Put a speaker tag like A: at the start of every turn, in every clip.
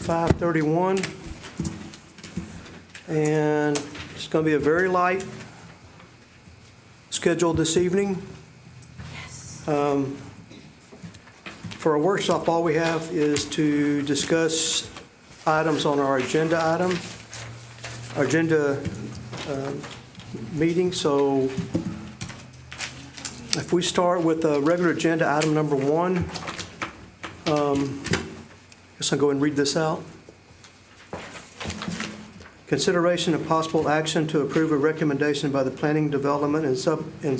A: 5:31. And it's going to be a very light schedule this evening.
B: Yes.
A: For our workshop, all we have is to discuss items on our agenda meeting. So if we start with regular agenda item number 1, guess I'll go and read this out. Consideration of possible action to approve a recommendation by the Planning, Development, and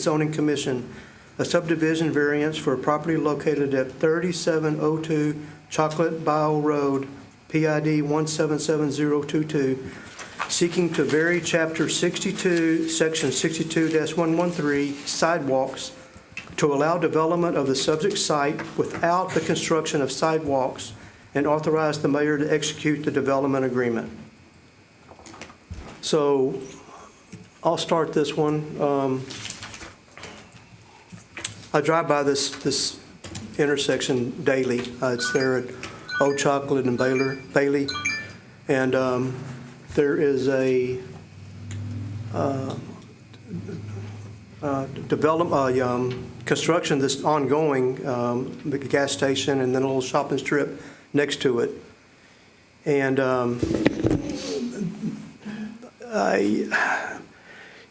A: Zoning Commission, a subdivision variance for a property located at 3702 Chocolate Bowl Road, PID 177022, seeking to vary Chapter 62, Section 62-113, sidewalks to allow development of the subject site without the construction of sidewalks and authorize the mayor to execute the development agreement. So I'll start this one. I drive by this intersection daily. It's there at Old Chocolate and Bailey. And there is a construction that's ongoing, the gas station and then a little shopping strip next to it. And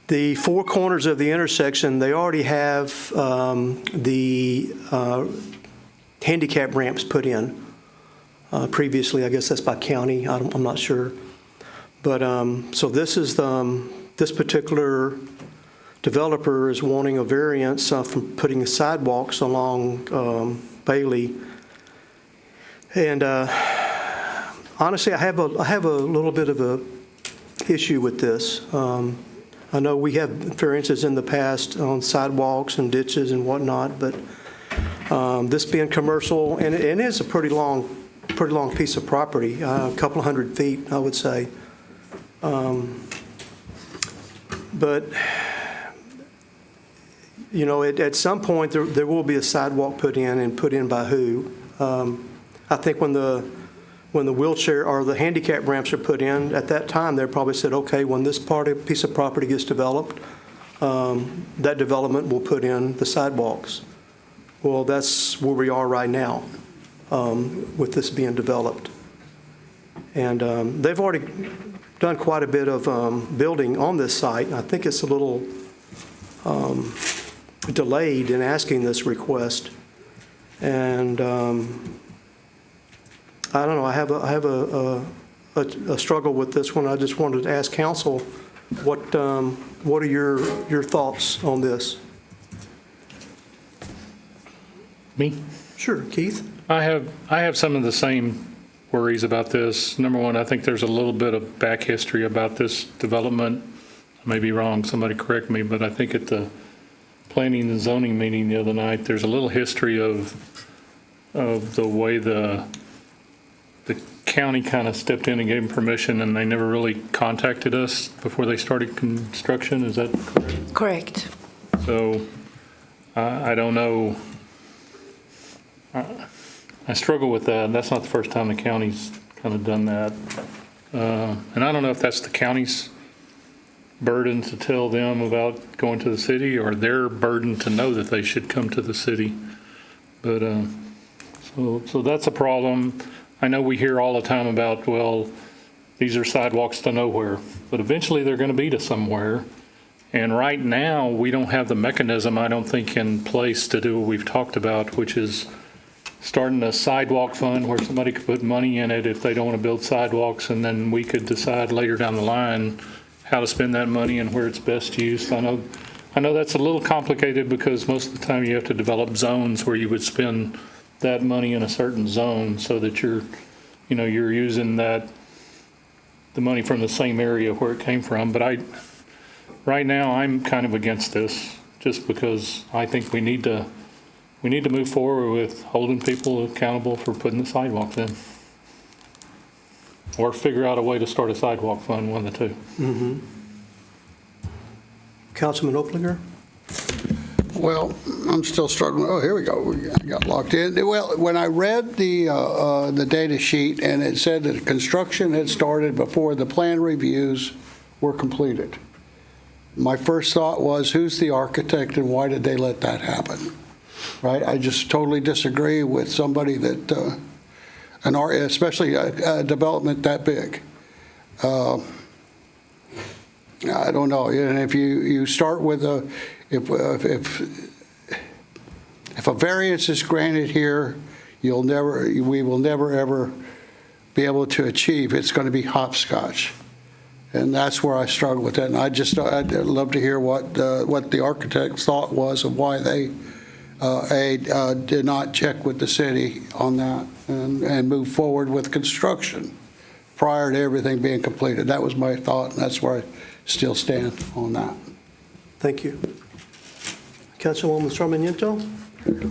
A: the four corners of the intersection, they already have the handicap ramps put in. Previously, I guess that's by county. I'm not sure. But so this is this particular developer is wanting a variance from putting sidewalks along Bailey. And honestly, I have a little bit of a issue with this. I know we have variances in the past on sidewalks and ditches and whatnot, but this being commercial, and it is a pretty long piece of property, a couple of 100 feet, I would say. But you know, at some point there will be a sidewalk put in, and put in by who? I think when the wheelchair or the handicap ramps are put in, at that time, they probably said, okay, when this piece of property gets developed, that development will put in the sidewalks. Well, that's where we are right now with this being developed. And they've already done quite a bit of building on this site. I think it's a little delayed in asking this request. And I don't know. I have a struggle with this one. I just wanted to ask council, what are your thoughts on this?
C: Me?
A: Sure, Keith.
C: I have some of the same worries about this. Number one, I think there's a little bit of back history about this development. I may be wrong. Somebody correct me, but I think at the planning and zoning meeting the other night, there's a little history of the way the county kind of stepped in and gave them permission, and they never really contacted us before they started construction. Is that correct?
B: Correct.
C: So I don't know. I struggle with that. That's not the first time the county's kind of done that. And I don't know if that's the county's burden to tell them about going to the city, or their burden to know that they should come to the city. But so that's a problem. I know we hear all the time about, well, these are sidewalks to nowhere, but eventually they're going to be to somewhere. And right now, we don't have the mechanism, I don't think, in place to do what we've talked about, which is starting a sidewalk fund where somebody could put money in it if they don't want to build sidewalks, and then we could decide later down the line how to spend that money and where it's best used. I know that's a little complicated because most of the time you have to develop zones where you would spend that money in a certain zone so that you're using the money from the same area where it came from. But right now I'm kind of against this, just because I think we need to move forward with holding people accountable for putting the sidewalks in, or figure out a way to start a sidewalk fund, one of the two.
A: Mm-hmm. Councilman Oplinger?
D: Well, I'm still struggling. Oh, here we go. I got locked in. Well, when I read the data sheet and it said that construction had started before the plan reviews were completed, my first thought was, who's the architect and why did they let that happen? Right? I just totally disagree with somebody that, especially a development that big. I don't know. And if you start with if a variance is granted here, we will never ever be able to achieve. It's going to be hopscotch, and that's where I struggle with that. And I'd love to hear what the architect's thought was of why they did not check with the city on that and move forward with construction prior to everything being completed. That was my thought, and that's where I still stand on that.
A: Thank you. Councilwoman Sarmiento?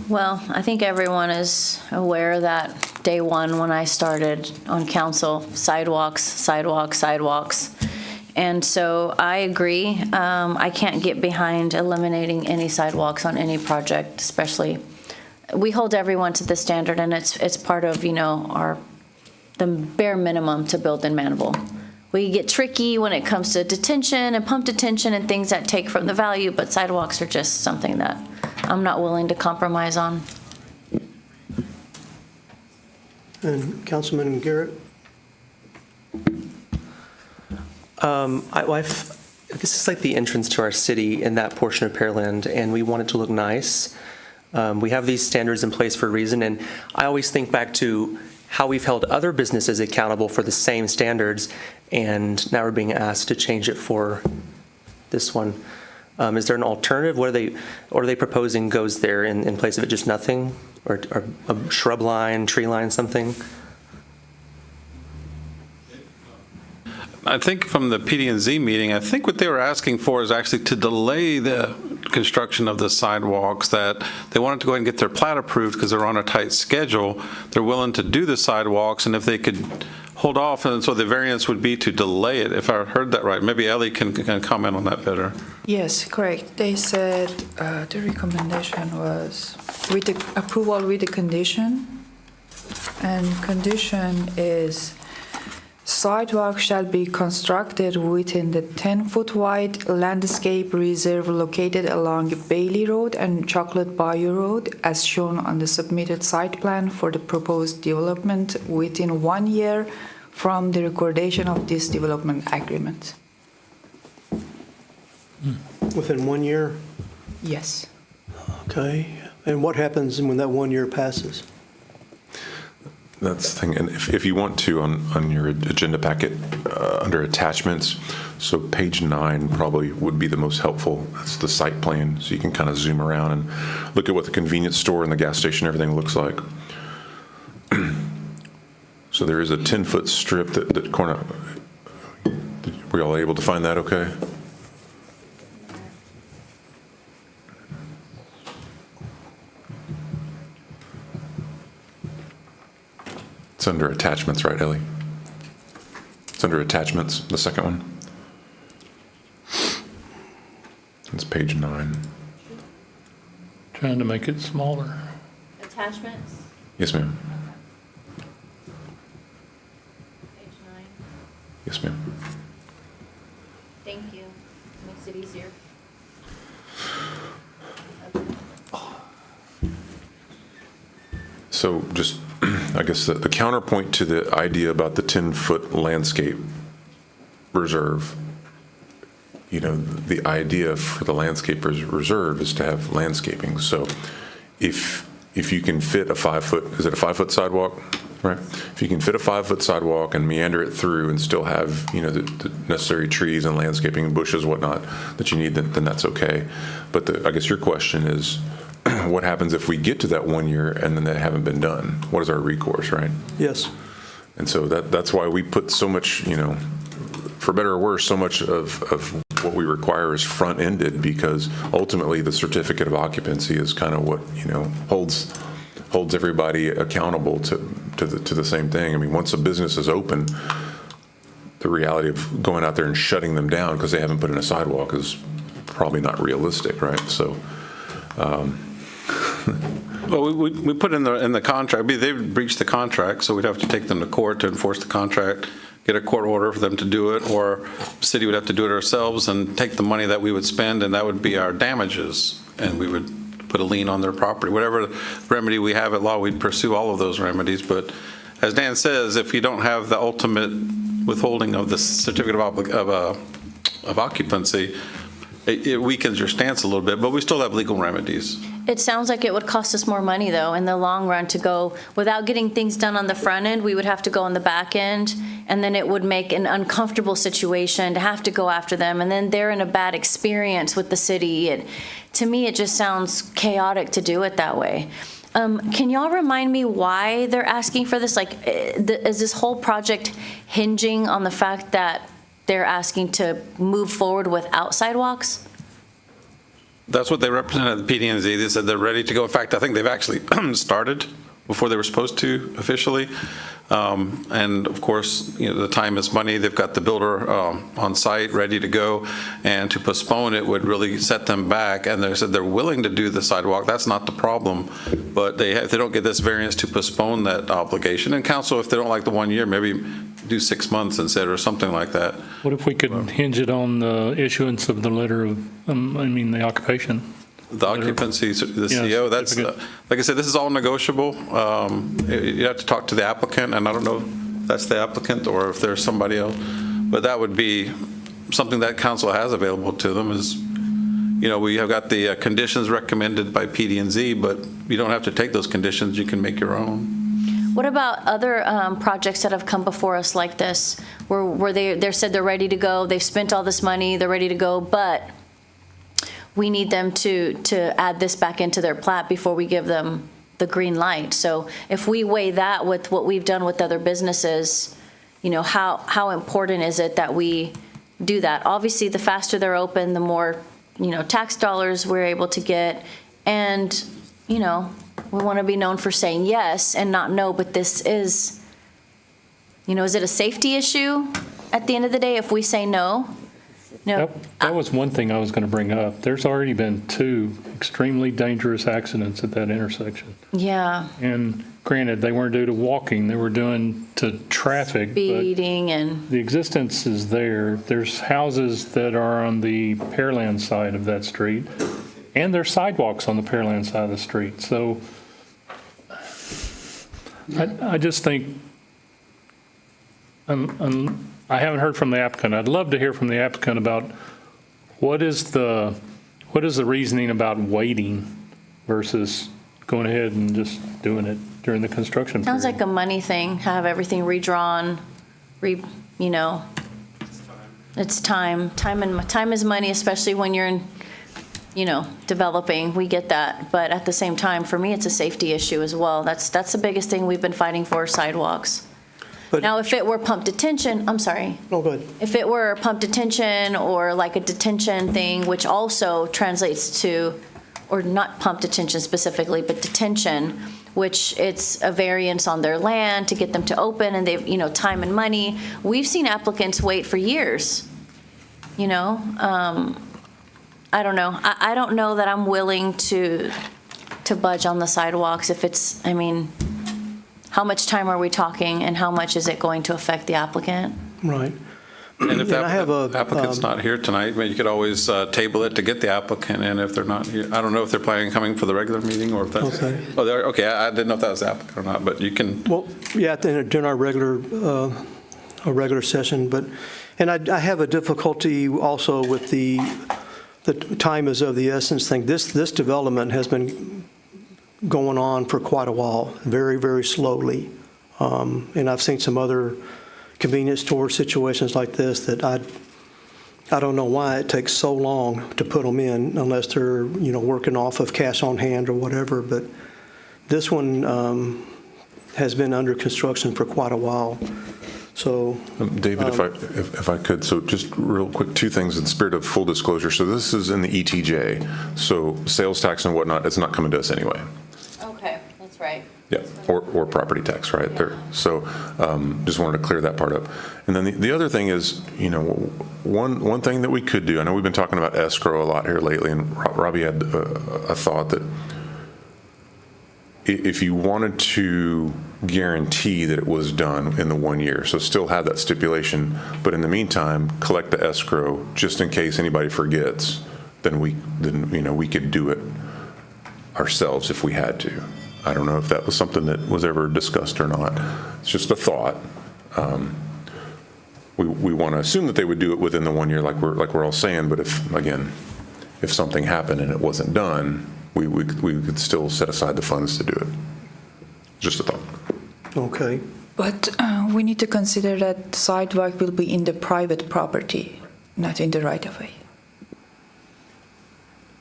B: Well, I think everyone is aware that day one when I started on council, sidewalks, sidewalks, sidewalks. And so I agree. I can't get behind eliminating any sidewalks on any project, especially. We hold everyone to the standard, and it's part of, the bare minimum to build in Manvel. We get tricky when it comes to detention and pump detention and things that take from the value, but sidewalks are just something that I'm not willing to compromise on.
A: And Councilman Garrett?
E: This is like the entrance to our city in that portion of Pearland, and we want it to look nice. We have these standards in place for a reason, and I always think back to how we've held other businesses accountable for the same standards, and now we're being asked to change it for this one. Is there an alternative? What are they proposing goes there in place of it, just nothing? Or a shrub line, tree line, something?
F: I think from the PD&Z meeting, I think what they were asking for is actually to delay the construction of the sidewalks, that they wanted to go ahead and get their plat approved because they're on a tight schedule. They're willing to do the sidewalks, and if they could hold off, and so the variance would be to delay it, if I heard that right. Maybe Ellie can comment on that better.
G: Yes, correct. They said the recommendation was with the approval with the condition, and condition is sidewalk shall be constructed within the 10-foot wide landscape reserve located along Bailey Road and Chocolate Bayou Road as shown on the submitted site plan for the proposed development within 1 year from the recordation of this development agreement.
A: Within 1 year?
G: Yes.
A: Okay. And what happens when that 1 year passes?
H: That's the thing. And if you want to, on your agenda packet, under attachments, so page 9 probably would be the most helpful. That's the site plan, so you can kind of zoom around and look at what the convenience store and the gas station, everything looks like. So there is a 10-foot strip that corner. Were y'all able to find that okay? It's under attachments, right, Ellie? It's under attachments, the second one. It's page 9.
C: Trying to make it smaller.
B: Attachments,
H: Yes, ma'am.
B: page 9.
H: Yes, ma'am.
B: Thank you. Makes it easier.
H: So just, I guess the counterpoint to the idea about the 10-foot landscape reserve, the idea for the landscape reserve is to have landscaping. So if you can fit a 5-foot, is it a 5-foot sidewalk, right? If you can fit a 5-foot sidewalk and meander it through and still have, the necessary trees and landscaping and bushes, whatnot, that you need, then that's okay. But I guess your question is, what happens if we get to that 1 year and then they haven't been done? What is our recourse, right?
A: Yes.
H: And so that's why we put so much, for better or worse, so much of what we require is front-ended, because ultimately the certificate of occupancy is kind of what, holds everybody accountable to the same thing. I mean, once a business is open, the reality of going out there and shutting them down because they haven't put in a sidewalk is probably not realistic, right? So
F: Well, we put in the contract, they've breached the contract, so we'd have to take them to court to enforce the contract, get a court order for them to do it, or the city would have to do it ourselves and take the money that we would spend, and that would be our damages, and we would put a lien on their property. Whatever remedy we have at law, we'd pursue all of those remedies. But as Dan says, if you don't have the ultimate withholding of the certificate of occupancy, it weakens your stance a little bit, but we still have legal remedies.
B: It sounds like it would cost us more money, though, in the long run to go, without getting things done on the front end, we would have to go on the back end, and then it would make an uncomfortable situation to have to go after them, and then they're in a bad experience with the city. To me, it just sounds chaotic to do it that way. Can y'all remind me why they're asking for this? Like, is this whole project hinging on the fact that they're asking to move forward without sidewalks?
F: That's what they represented at the PD&Z. They said they're ready to go. In fact, I think they've actually started before they were supposed to officially. And of course, the time is money. They've got the builder on site ready to go, and to postpone it would really set them back. And they said they're willing to do the sidewalk. That's not the problem, but if they don't get this variance to postpone that obligation. And council, if they don't like the 1 year, maybe do 6 months instead or something like that.
C: What if we could hinge it on the issuance of the letter of, the occupation?
F: The occupancy, the
C: Yeah,
F: CO, that's,
C: certificate.
F: like I said, this is all negotiable. You have to talk to the applicant, and I don't know if that's the applicant or if there's somebody else, but that would be something that council has available to them is, we have got the conditions recommended by PD&Z, but you don't have to take those conditions, you can make your own.
B: What about other projects that have come before us like this, where they said they're ready to go, they've spent all this money, they're ready to go, but we need them to add this back into their plat before we give them the green light. So if we weigh that with what we've done with other businesses, how important is it that we do that? Obviously, the faster they're open, the more, tax dollars we're able to get. And, we want to be known for saying yes and not no, but this is, is it a safety issue at the end of the day if we say no? No.
C: That was one thing I was going to bring up. There's already been 2 extremely dangerous accidents at that intersection.
B: Yeah.
C: And granted, they weren't due to walking, they were due to traffic.
B: Speeding and.
C: The existence is there. There's houses that are on the Pearland side of that street, and there's sidewalks on the Pearland side of the street. So I just think, I haven't heard from the applicant. I'd love to hear from the applicant about what is the reasoning about waiting versus going ahead and just doing it during the construction period.
B: Sounds like a money thing, have everything redrawn, it's time. Time is money, especially when you're in, developing. We get that. But at the same time, for me, it's a safety issue as well. That's the biggest thing we've been fighting for, sidewalks.
A: But-
B: Now, if it were pump detention, I'm sorry.
A: No, go ahead.
B: If it were pump detention or like a detention thing, which also translates to, or not pump detention specifically, but detention, which it's a variance on their land to get them to open, and they've, time and money. We've seen applicants wait for years, I don't know. I don't know that I'm willing to budge on the sidewalks if it's, how much time are we talking and how much is it going to affect the applicant?
A: Right.
F: And if the
A: Yeah, I have a,
F: applicant's not here tonight, you could always table it to get the applicant in if they're not here. I don't know if they're planning on coming for the regular meeting or if that's.
A: Okay.
F: Oh, they're, okay, I didn't know if that was the applicant or not, but you can.
A: Well, yeah, during our regular session, and I have a difficulty also with the time is of the essence thing. This development has been going on for quite a while, very, very slowly. And I've seen some other convenience store situations like this that I don't know why it takes so long to put them in unless they're, working off of cash on hand or whatever. But this one has been under construction for quite a while. So,
H: David, if I could, so just real quick, 2 things in spirit of full disclosure. So this is in the ETJ, so sales tax and whatnot, it's not coming to us anyway.
B: Okay, that's right.
H: Yeah, or property tax, right? So just wanted to clear that part up. And then the other thing is, one thing that we could do, I know we've been talking about escrow a lot here lately, and Robbie had a thought that if you wanted to guarantee that it was done in the 1 year, so still have that stipulation, but in the meantime, collect the escrow just in case anybody forgets, then we could do it ourselves if we had to. I don't know if that was something that was ever discussed or not. It's just a thought. We want to assume that they would do it within the 1 year, like we're all saying. But if something happened and it wasn't done, we could still set aside the funds to do it. Just a thought.
A: Okay.
G: But we need to consider that sidewalk will be in the private property, not in the right-of-way.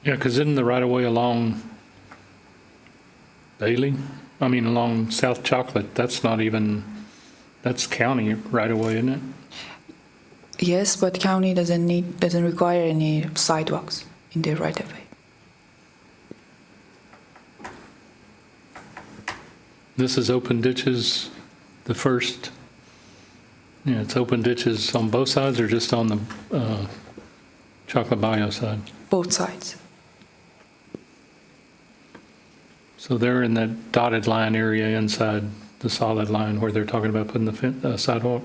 C: Yeah, because isn't the right-of-way along Bailey? I mean, along South Chocolate, that's county right-of-way, isn't it?
G: Yes, but county doesn't require any sidewalks in the right-of-way.
C: This is open ditches, the first, it's open ditches on both sides or just on the Chocolate Bayou side?
G: Both sides.
C: So they're in that dotted line area inside the solid line where they're talking about putting the sidewalk?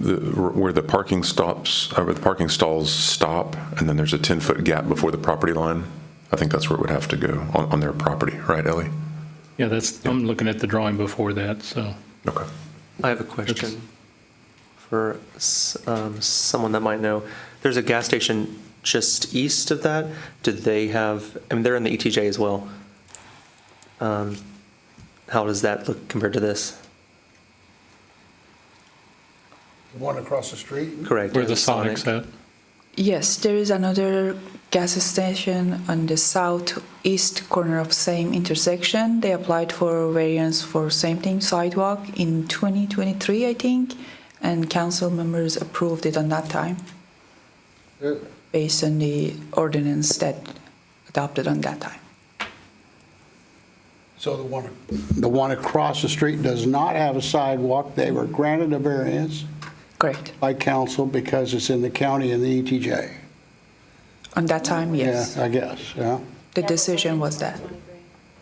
H: Where the parking stops, where the parking stalls stop, and then there's a 10-foot gap before the property line. I think that's where it would have to go on their property, right, Ellie?
C: Yeah, I'm looking at the drawing before that, so.
H: Okay.
E: I have a question for someone that might know. There's a gas station just east of that. Did they have, I mean, they're in the ETJ as well. How does that look compared to this?
D: The one across the street?
E: Correct.
C: Where the Sonic's at?
G: Yes, there is another gas station on the southeast corner of same intersection. They applied for variance for same thing, sidewalk, in 2023, I think, and council members approved it on that time based on the ordinance that adopted on that time.
D: So the one across the street does not have a sidewalk. They were granted a variance
G: Correct.
D: by council because it's in the county and the ETJ.
G: On that time, yes.
D: Yeah, I guess, yeah.
G: The decision was that,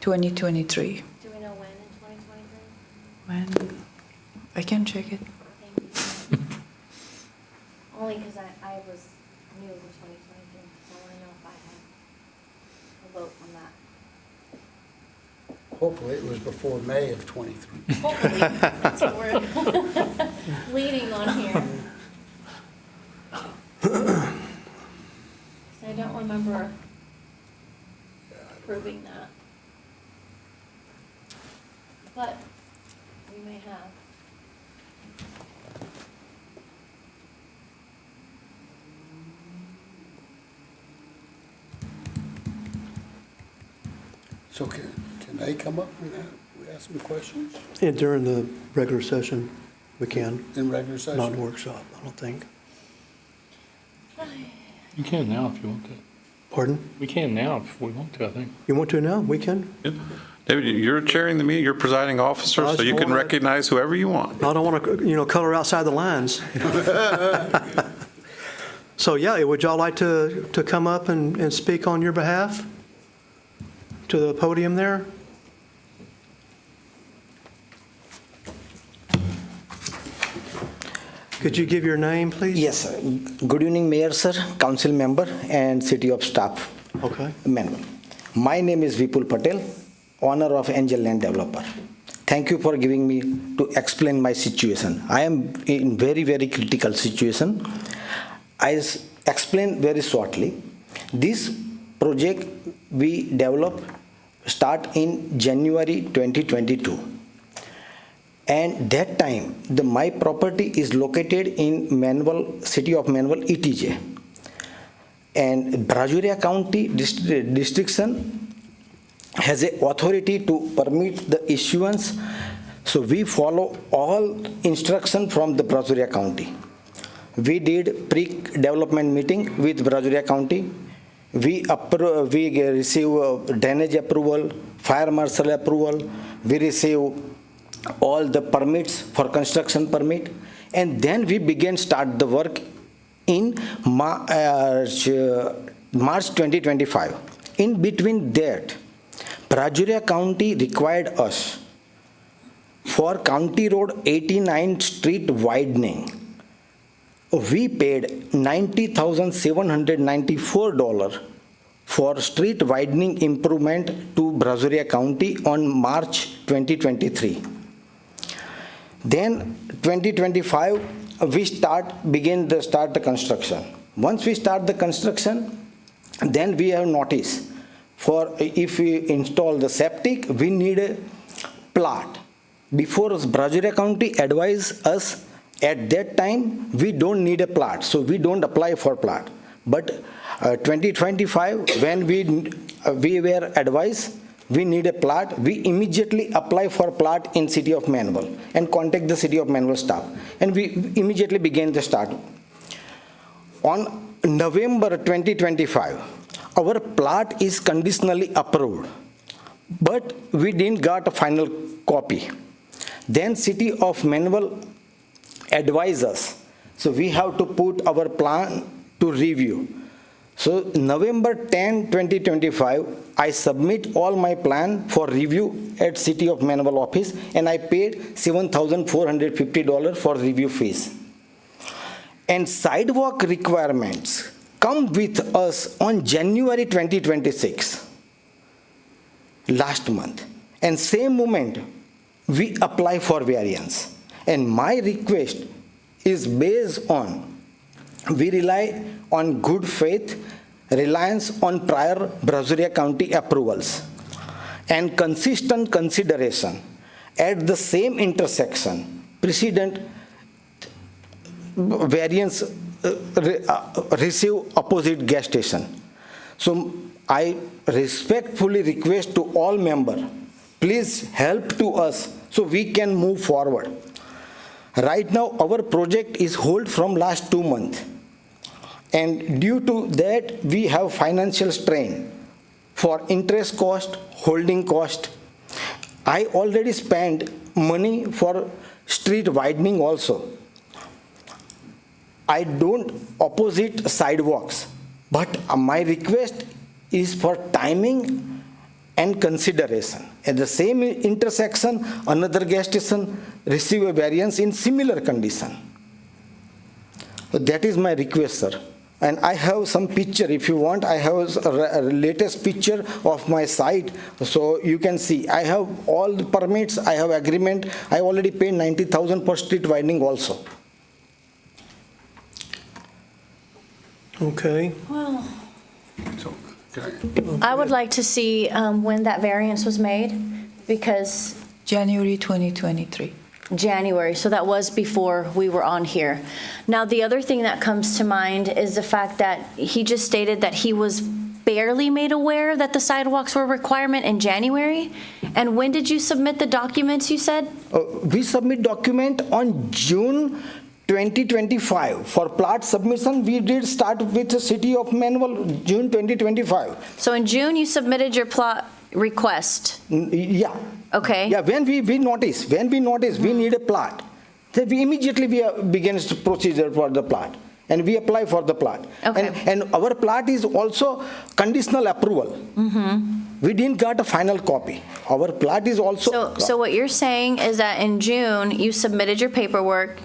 G: 2023.
B: Do we know when in 2023?
G: When? I can check it.
B: Only because I was new in 2023, so I want to know if I had a vote on that.
D: Hopefully it was before May of '23.
B: Hopefully, that's what we're leading on here. I don't remember approving that. But we may have.
D: So can they come up and ask some questions
A: And during the regular session, we can,
D: in regular session?
A: not workshop, I don't think.
C: You can now if you want to.
A: Pardon?
C: We can now if we want to, I think.
A: You want to now? We can.
F: David, you're chairing the meeting, you're presiding officer, so you can recognize whoever you want.
A: I don't want to, color outside the lines. So, yeah, would y'all like to come up and speak on your behalf to the podium there? Could you give your name, please?
I: Yes, sir. Good evening, Mayor, sir, council member, and city of staff.
A: Okay.
I: Manvel. My name is Vipul Patel, owner of Angel Land Developer. Thank you for giving me to explain my situation. I am in very, very critical situation. I explain very shortly. This project we developed start in January 2022. And that time, my property is located in Manvel, city of Manvel, ETJ. And Brazuria County Distriction has a authority to permit the issuance. So we follow all instruction from the Brazuria County. We did pre-development meeting with Brazuria County. we receive drainage approval, fire marshal approval, we receive all the permits for construction permit, and then we start the work in March 2025. In between that, Brazuria County required us for County Road 89th Street widening. We paid $90,794 for street widening improvement to Brazuria County on March 2023. Then 2025, we start the construction. Once we start the construction, then we have notice for if we install the septic, we need a plot. Before Brazuria County advised us at that time, we don't need a plot, so we don't apply for plot. But 2025, when we were advised we need a plot, we immediately apply for plot in city of Manvel and contact the city of Manvel staff, and we immediately began the start. On November 2025, our plot is conditionally approved, but we didn't got a final copy. Then city of Manvel advised us, so we have to put our plan to review. So November 10, 2025, I submit all my plan for review at City of Manvel office, and I paid $7,450 for review fees. And sidewalk requirements come with us on January 2026, last month. And same moment, we apply for variance. And my request is based on, we rely on good faith, reliance on prior Brazuria County approvals, and consistent consideration at the same intersection, precedent variance receive opposite gas station. So I respectfully request to all members, please help to us so we can move forward. Right now, our project is hold from last 2 months. And due to that, we have financial strain for interest cost, holding cost. I already spent money for street widening also. I don't opposite sidewalks, but my request is for timing and consideration. At the same intersection, another gas station receive a variance in similar condition. So that is my request, sir. And I have some picture, if you want, I have a latest picture of my site, so you can see. I have all the permits, I have agreement, I already paid $90,000 per street widening also.
A: Okay.
B: Well, I would like to see when that variance was made, because
G: January 2023.
B: January, so that was before we were on here. Now, the other thing that comes to mind is the fact that he just stated that he was barely made aware that the sidewalks were a requirement in January. And when did you submit the documents, you said?
I: We submit document on June 2025. For plot submission, we did start with the city of Manvel, June 2025.
B: So in June, you submitted your plot request.
I: Yeah.
B: Okay.
I: Yeah, when we notice, we need a plot, then we immediately begin the procedure for the plot, and we apply for the plot.
B: Okay.
I: And our plot is also conditional approval. We didn't get a final copy. Our plot is also.
B: So what you're saying is that in June, you submitted your paperwork,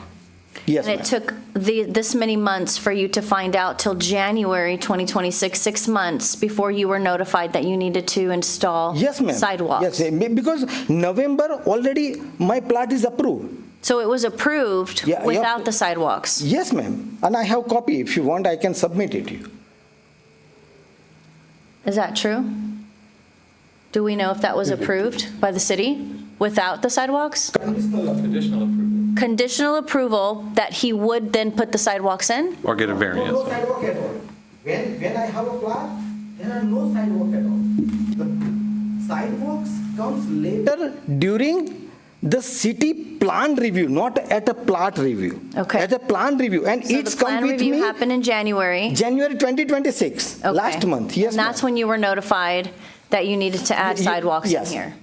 I: Yes,
B: and it took this many months for you to find out till January 2026, 6 months before you were notified that you needed to install
I: Yes, ma'am.
B: sidewalks.
I: Yes, because November already my plot is approved.
B: So it was approved
I: Yeah,
B: without the sidewalks.
I: Yes, ma'am. And I have copy. If you want, I can submit it to you.
B: Is that true? Do we know if that was approved by the city without the sidewalks? Conditional approval that he would then put the sidewalks in?
F: Or get a variance.
I: No sidewalk at all. When I have a plot, there are no sidewalk at all. The sidewalks comes later during the city plan review, not at a plot review.
B: Okay.
I: At a plan review, and
B: So
I: it's
B: the plan
I: come with
B: review
I: me
B: happened in January.
I: January 2026,
B: Okay.
I: last month. Yes,
B: And that's
I: ma'am.
B: when you were notified that you needed to add sidewalks in
I: yes.
B: here?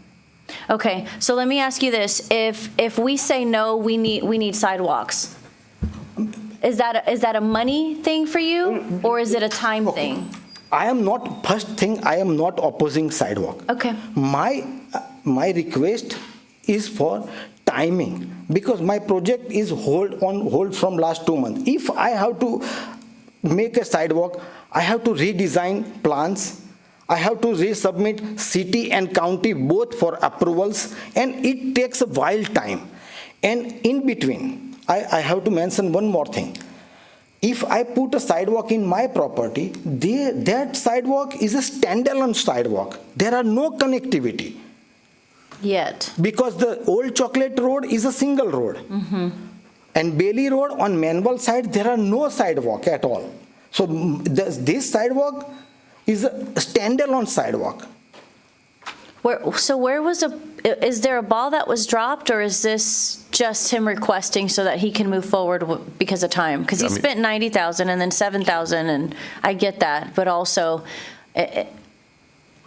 B: Okay, so let me ask you this. If we say no, we need sidewalks, is that a money thing for you, or is it a time thing?
I: I am not, first thing, I am not opposing sidewalk.
B: Okay.
I: My request is for timing, because my project is on hold from last 2 months. If I have to make a sidewalk, I have to redesign plans, I have to resubmit city and county both for approvals, and it takes a while time. And in between, I have to mention one more thing. If I put a sidewalk in my property, that sidewalk is a standalone sidewalk. There are no connectivity.
B: Yet.
I: Because the old Chocolate Road is a single road. And Bailey Road on Manvel side, there are no sidewalk at all. So this sidewalk is a standalone sidewalk.
B: Is there a ball that was dropped, or is this just him requesting so that he can move forward because of time? Because he spent 90,000 and then 7,000, and I get that, but also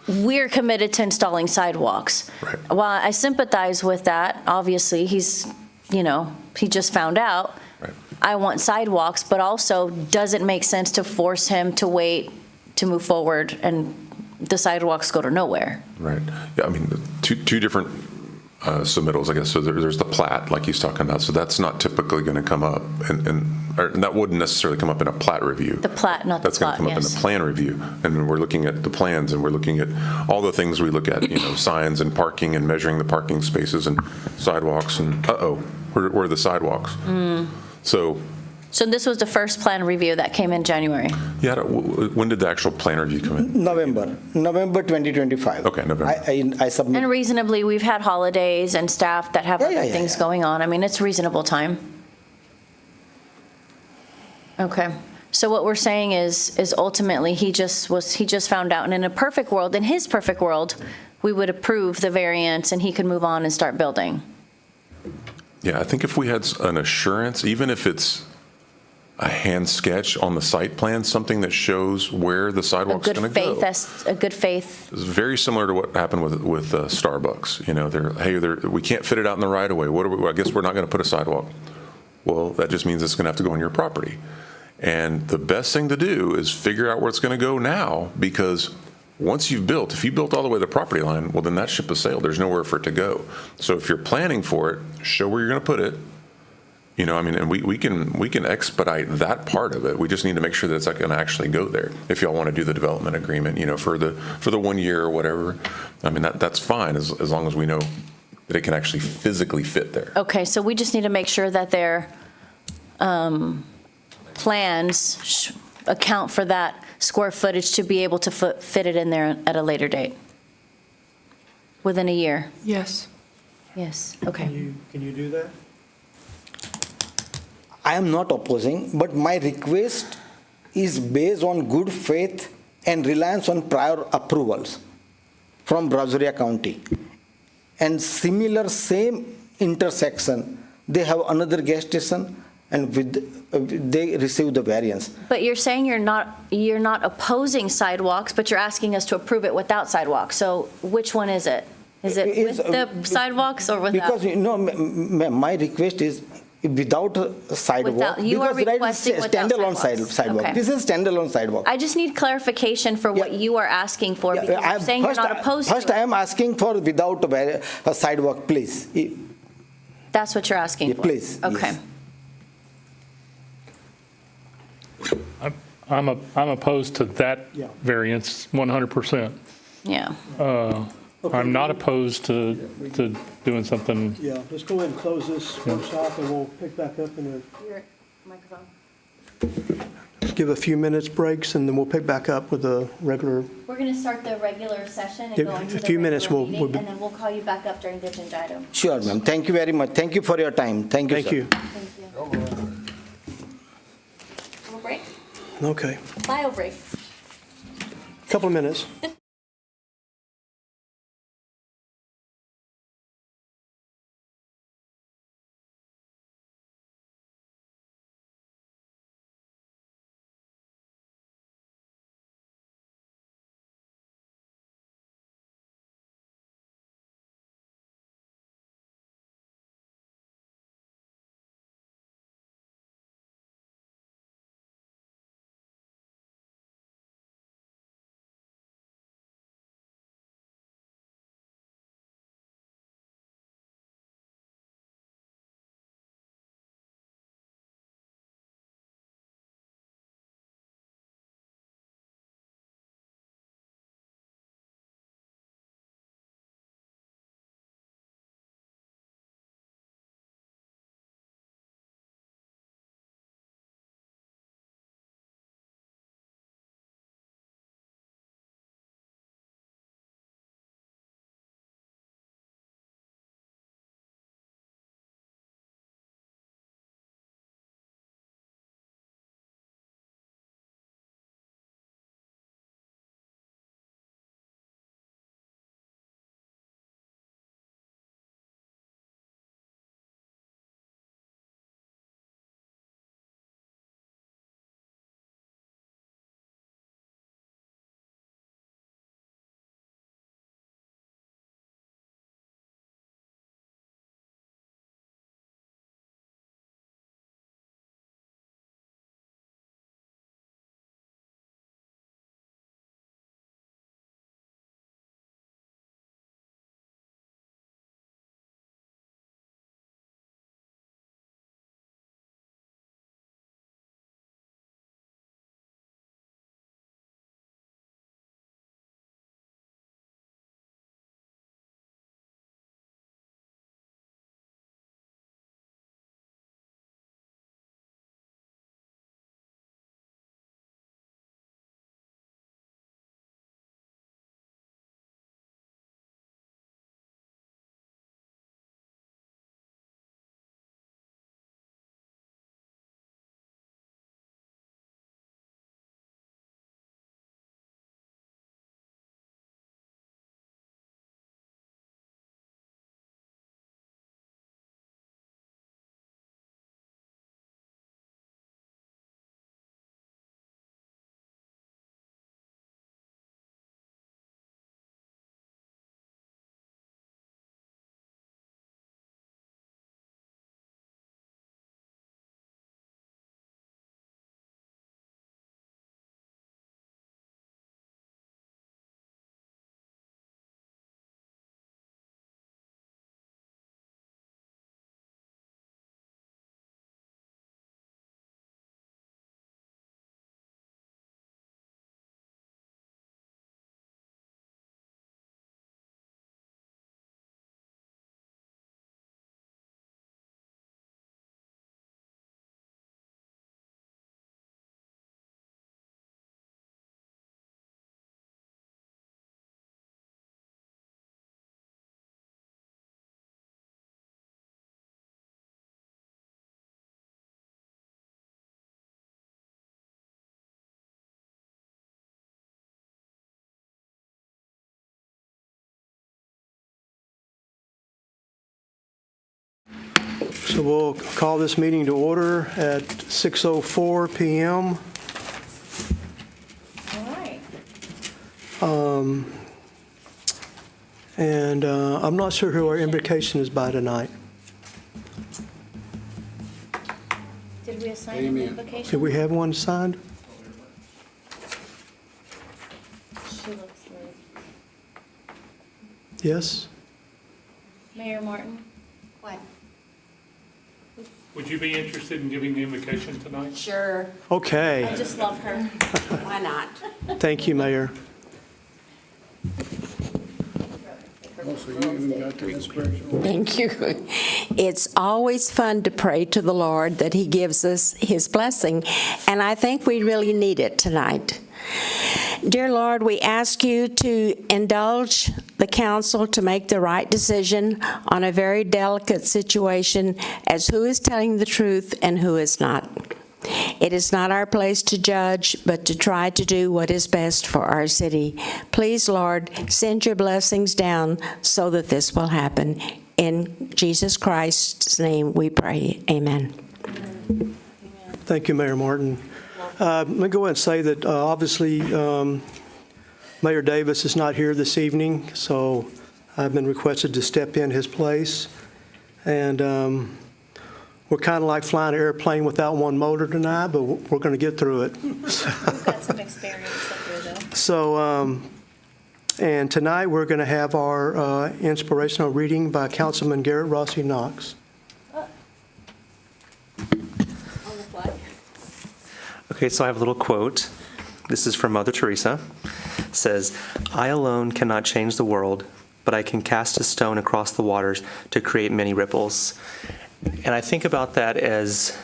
B: we're committed to installing sidewalks.
H: Right.
B: While I sympathize with that, obviously he just found out.
H: Right.
B: I want sidewalks, but also does it make sense to force him to wait to move forward and the sidewalks go to nowhere?
H: Right. Yeah, I mean, two different submittals, I guess. So there's the plat, like he's talking about. So that's not typically going to come up, or that wouldn't necessarily come up in a plat review.
B: The plat, not the
H: That's going
B: plot,
H: to come up in
B: yes.
H: the plan review. And we're looking at the plans, and we're looking at all the things we look at, signs and parking and measuring the parking spaces and sidewalks and, where are the sidewalks?
B: So this was the first plan review that came in January?
H: Yeah, when did the actual plan review come in?
I: November 2025.
H: Okay, November.
I: I submit.
B: And reasonably, we've had holidays and staff that have other things going on. I mean, it's reasonable time. Okay. So what we're saying is ultimately, he just found out, and in a perfect world, in his perfect world, we would approve the variance and he could move on and start building.
H: Yeah, I think if we had an assurance, even if it's a hand sketch on the site plan, something that shows where the sidewalk's going to go.
B: A good faith.
H: It's very similar to what happened with Starbucks. We can't fit it out in the right of way. I guess we're not going to put a sidewalk. Well, that just means it's going to have to go on your property. And the best thing to do is figure out where it's going to go now, because once you've built, if you built all the way to the property line, well, then that ship has sailed. There's nowhere for it to go. So if you're planning for it, show where you're going to put it. And we can expedite that part of it. We just need to make sure that it's going to actually go there. If y'all want to do the development agreement, for the 1 year or whatever, that's fine as long as we know that it can actually physically fit there.
B: Okay, so we just need to make sure that their plans account for that square footage to be able to fit it in there at a later date, within a year.
G: Yes.
B: Yes, okay.
A: Can you do that?
I: I am not opposing, but my request is based on good faith and reliance on prior approvals from Brazoria County. And same intersection, they have another gas station, and they receive the variance.
B: But you're saying you're not opposing sidewalks, but you're asking us to approve it without sidewalks. So which one is it? Is it with the sidewalks or without?
I: Because, ma'am, my request is without a sidewalk.
B: You are
I: because,
B: requesting
I: it's
B: without
I: standalone
B: sidewalks.
I: sidewalk.
B: Okay.
I: This is standalone sidewalk.
B: I just need clarification for what you are asking for, because you're saying you're not opposed to it.
I: First, I am asking for without a sidewalk, please.
B: That's what you're asking for?
I: Please.
B: Okay.
I: Yes.
C: I'm opposed to that variance 100%.
B: Yeah.
C: I'm not opposed to doing something.
A: Yeah, let's go ahead and close this workshop, and we'll pick back up in
B: Your microphone.
A: give a few minutes breaks, and then we'll pick back up with a regular.
B: We're going to start the regular session and
A: Yeah,
B: go into
A: a
B: the
A: few minutes,
B: regular
A: we'll
B: meeting,
A: be-
B: and then we'll call you back up during the agenda item.
I: Sure, ma'am. Thank you very much. Thank you for your time. Thank you,
A: Thank
I: sir.
A: you.
B: Thank you. Break?
A: Okay,
B: Bio break.
A: couple of minutes. So we'll call this meeting to order at 6:04 PM.
B: All right.
A: And I'm not sure who our invocation is by tonight.
B: Did we assign an invocation?
A: Do we have one signed?
B: She looks like.
A: Yes?
B: Mayor Martin? What?
C: Would you be interested in giving the invocation tonight?
J: Sure,
A: Okay.
B: I just love her.
J: why not?
A: Thank you, Mayor.
J: Thank you. It's always fun to pray to the Lord that He gives us His blessing, and I think we really need it tonight. Dear Lord, we ask you to indulge the council to make the right decision on a very delicate situation as who is telling the truth and who is not. It is not our place to judge, but to try to do what is best for our city. Please, Lord, send your blessings down so that this will happen. In Jesus Christ's name we pray. Amen.
A: Thank you, Mayor Martin. Let me go ahead and say that obviously Mayor Davis is not here this evening, so I've been requested to step in his place. And we're kind of like flying an airplane without one motor tonight, but we're going to get through it.
B: We've got some experience up here, though.
A: So, and tonight we're going to have our inspirational reading by Councilman Garrett Rossi Knox.
B: On the flag.
E: Okay, so I have a little quote. This is from Mother Teresa. It says, "I alone cannot change the world, but I can cast a stone across the waters to create many ripples." And I think about that as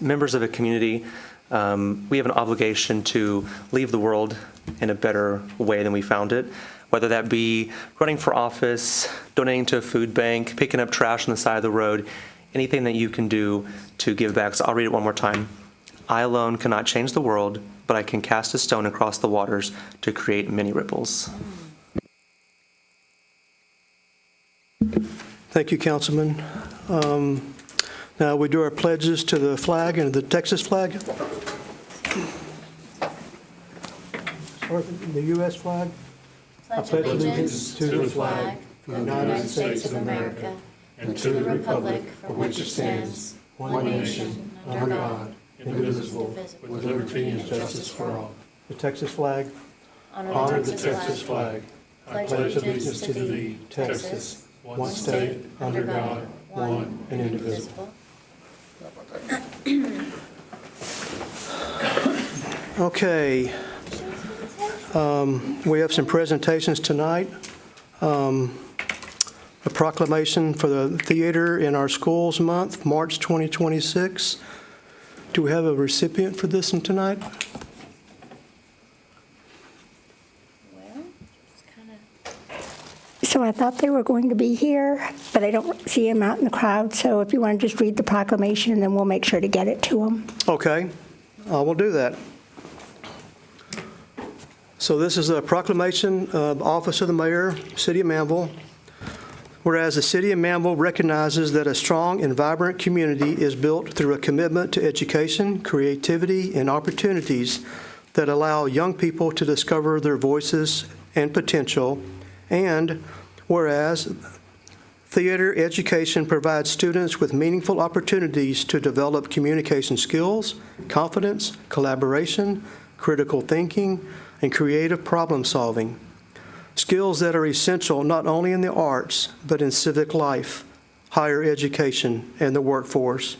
E: members of a community, we have an obligation to leave the world in a better way than we found it, whether that be running for office, donating to a food bank, picking up trash on the side of the road, anything that you can do to give back. So I'll read it one more time. "I alone cannot change the world, but I can cast a stone across the waters to create many ripples."
A: Thank you, Councilman. Now we do our pledges to the flag and the Texas flag. Or the U.S. flag. I pledge allegiance to the flag of the United States of America and to the republic for which it stands, one nation, under God, indivisible, with liberty and justice for all. The Texas flag. Honor the Texas flag. I pledge allegiance to thee, Texas, one state, under God, one and indivisible. Okay. We have some presentations tonight. A proclamation for the theater in our schools month, March 2026. Do we have a recipient for this one tonight?
B: Well, it's kind of.
K: So I thought they were going to be here, but I don't see them out in the crowd. So if you want to just read the proclamation, and then we'll make sure to get it to them.
A: Okay, we'll do that. So this is a proclamation of Office of the Mayor, City of Manvel. Whereas the City of Manvel recognizes that a strong and vibrant community is built through a commitment to education, creativity, and opportunities that allow young people to discover their voices and potential. And whereas theater education provides students with meaningful opportunities to develop communication skills, confidence, collaboration, critical thinking, and creative problem solving. Skills that are essential not only in the arts, but in civic life, higher education, and the workforce.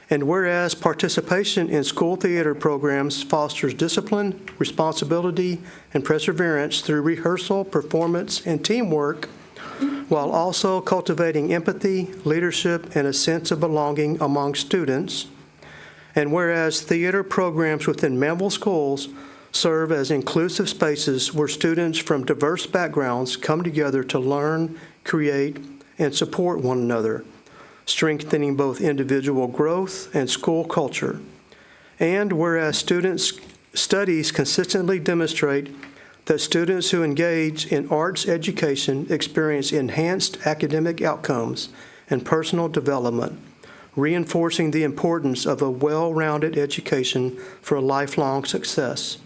A: And whereas participation in school theater programs fosters discipline, responsibility, and perseverance through rehearsal, performance, and teamwork, while also cultivating empathy, leadership, and a sense of belonging among students. And whereas theater programs within Manvel schools serve as inclusive spaces where students from diverse backgrounds come together to learn, create, and support one another, strengthening both individual growth and school culture. And whereas studies consistently demonstrate that students who engage in arts education experience enhanced academic outcomes and personal development, reinforcing the importance of a well-rounded education for lifelong success.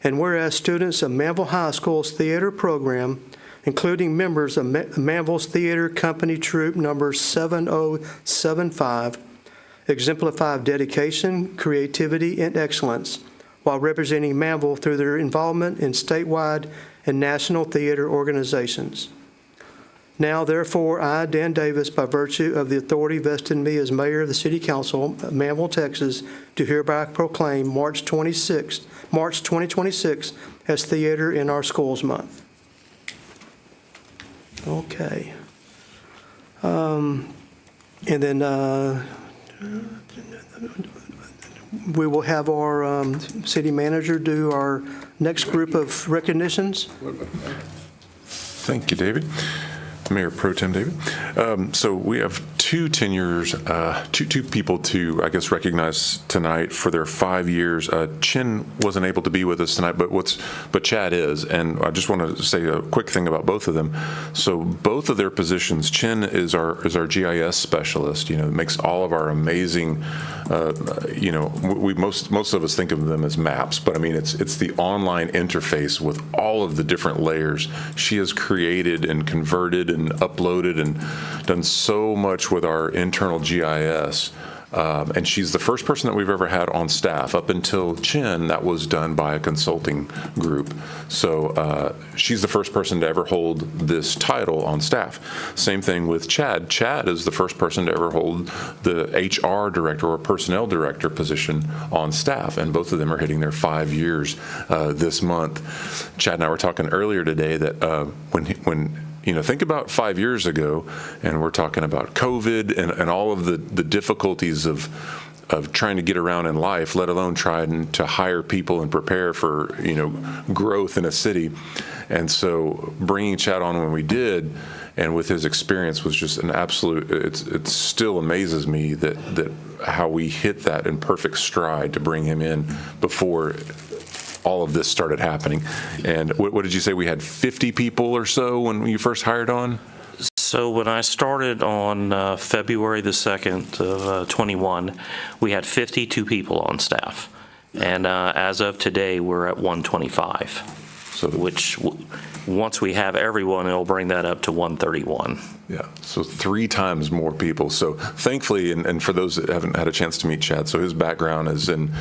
A: And whereas students of Manvel High School's theater program, including members of Manvel's Theater Company Troupe number 7075, exemplify dedication, creativity, and excellence while representing Manvel through their involvement in statewide and national theater organizations. Now, therefore, I, Dan Davis, by virtue of the authority vested in me as mayor of the City Council of Manvel, Texas, do hereby proclaim March 2026 as Theater in Our Schools Month. Okay. And then we will have our city manager do our next group of recognitions.
H: Thank you, David. Mayor Pro Tem David. So we have two tenures, two people to, I guess, recognize tonight for their 5 years. Chin wasn't able to be with us tonight, but Chad is, and I just want to say a quick thing about both of them. So both of their positions, Chin is our GIS specialist. Makes all of our amazing. We most of us think of them as maps, but I mean it's the online interface with all of the different layers. She has created and converted and uploaded and done so much with our internal GIS. And she's the first person that we've ever had on staff. Up until Chin, that was done by a consulting group. So she's the first person to ever hold this title on staff. Same thing with Chad. Chad is the first person to ever hold the HR director or personnel director position on staff. And both of them are hitting their 5 years this month. Chad and I were talking earlier today that think about 5 years ago, and we're talking about COVID and all of the difficulties of trying to get around in life, let alone trying to hire people and prepare for, growth in a city. And so bringing Chad on when we did, and with his experience, was just an absolute, it still amazes me that how we hit that in perfect stride to bring him in before all of this started happening. And what did you say? We had 50 people or so when you first hired on?
L: So when I started on February the 2nd of 21, we had 52 people on staff. And as of today, we're at 125, which once we have everyone, it'll bring that up to 131.
H: Yeah, so 3 times more people. So thankfully, and for those that haven't had a chance to meet Chad, so his background is in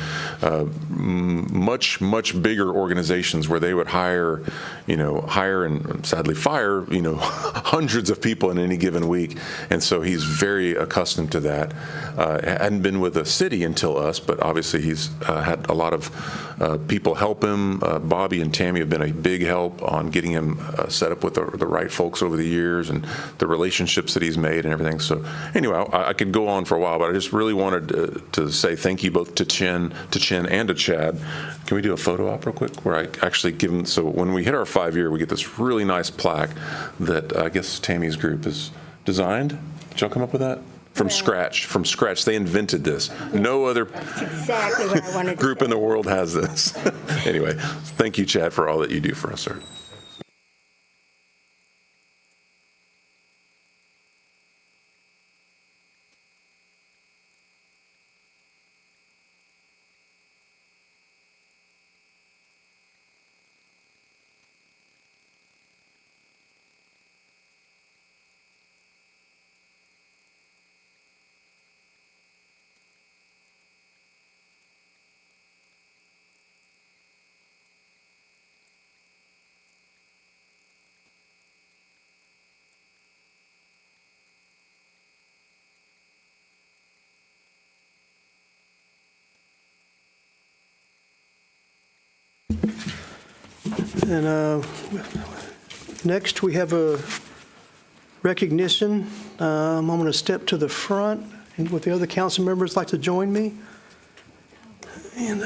H: much bigger organizations where they would hire and sadly fire, hundreds of people in any given week. And so he's very accustomed to that. Hadn't been with a city until us, but obviously he's had a lot of people help him. Bobby and Tammy have been a big help on getting him set up with the right folks over the years, and the relationships that he's made and everything. So anyway, I could go on for a while, but I just really wanted to say thank you both to Chin and to Chad. Can we do a photo op real quick where I actually give them, so when we hit our 5 year, we get this really nice plaque that I guess Tammy's group has designed. Did y'all come up with that? From scratch. They invented this. No other
K: Exactly what I wanted to
H: group in the world has this. Anyway, thank you, Chad, for all that you do for us, sir.
A: And next, we have a recognition. I'm going to step to the front, and with the other council members like to join me. And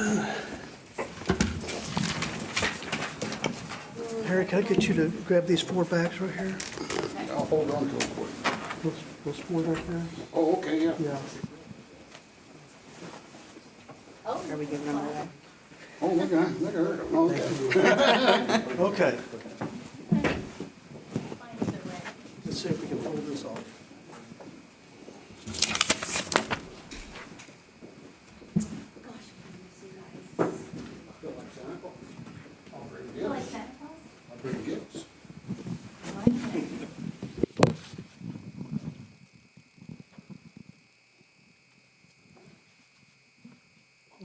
A: Harry, can I get you to grab these 4 bags right here?
D: I'll hold on to it quick.
A: Those 4 right there?
D: Oh, okay, yeah.
A: Yeah.
K: Are we giving them away?
D: Oh, look at her. Oh, okay.
A: Okay. Let's see if we can pull this off.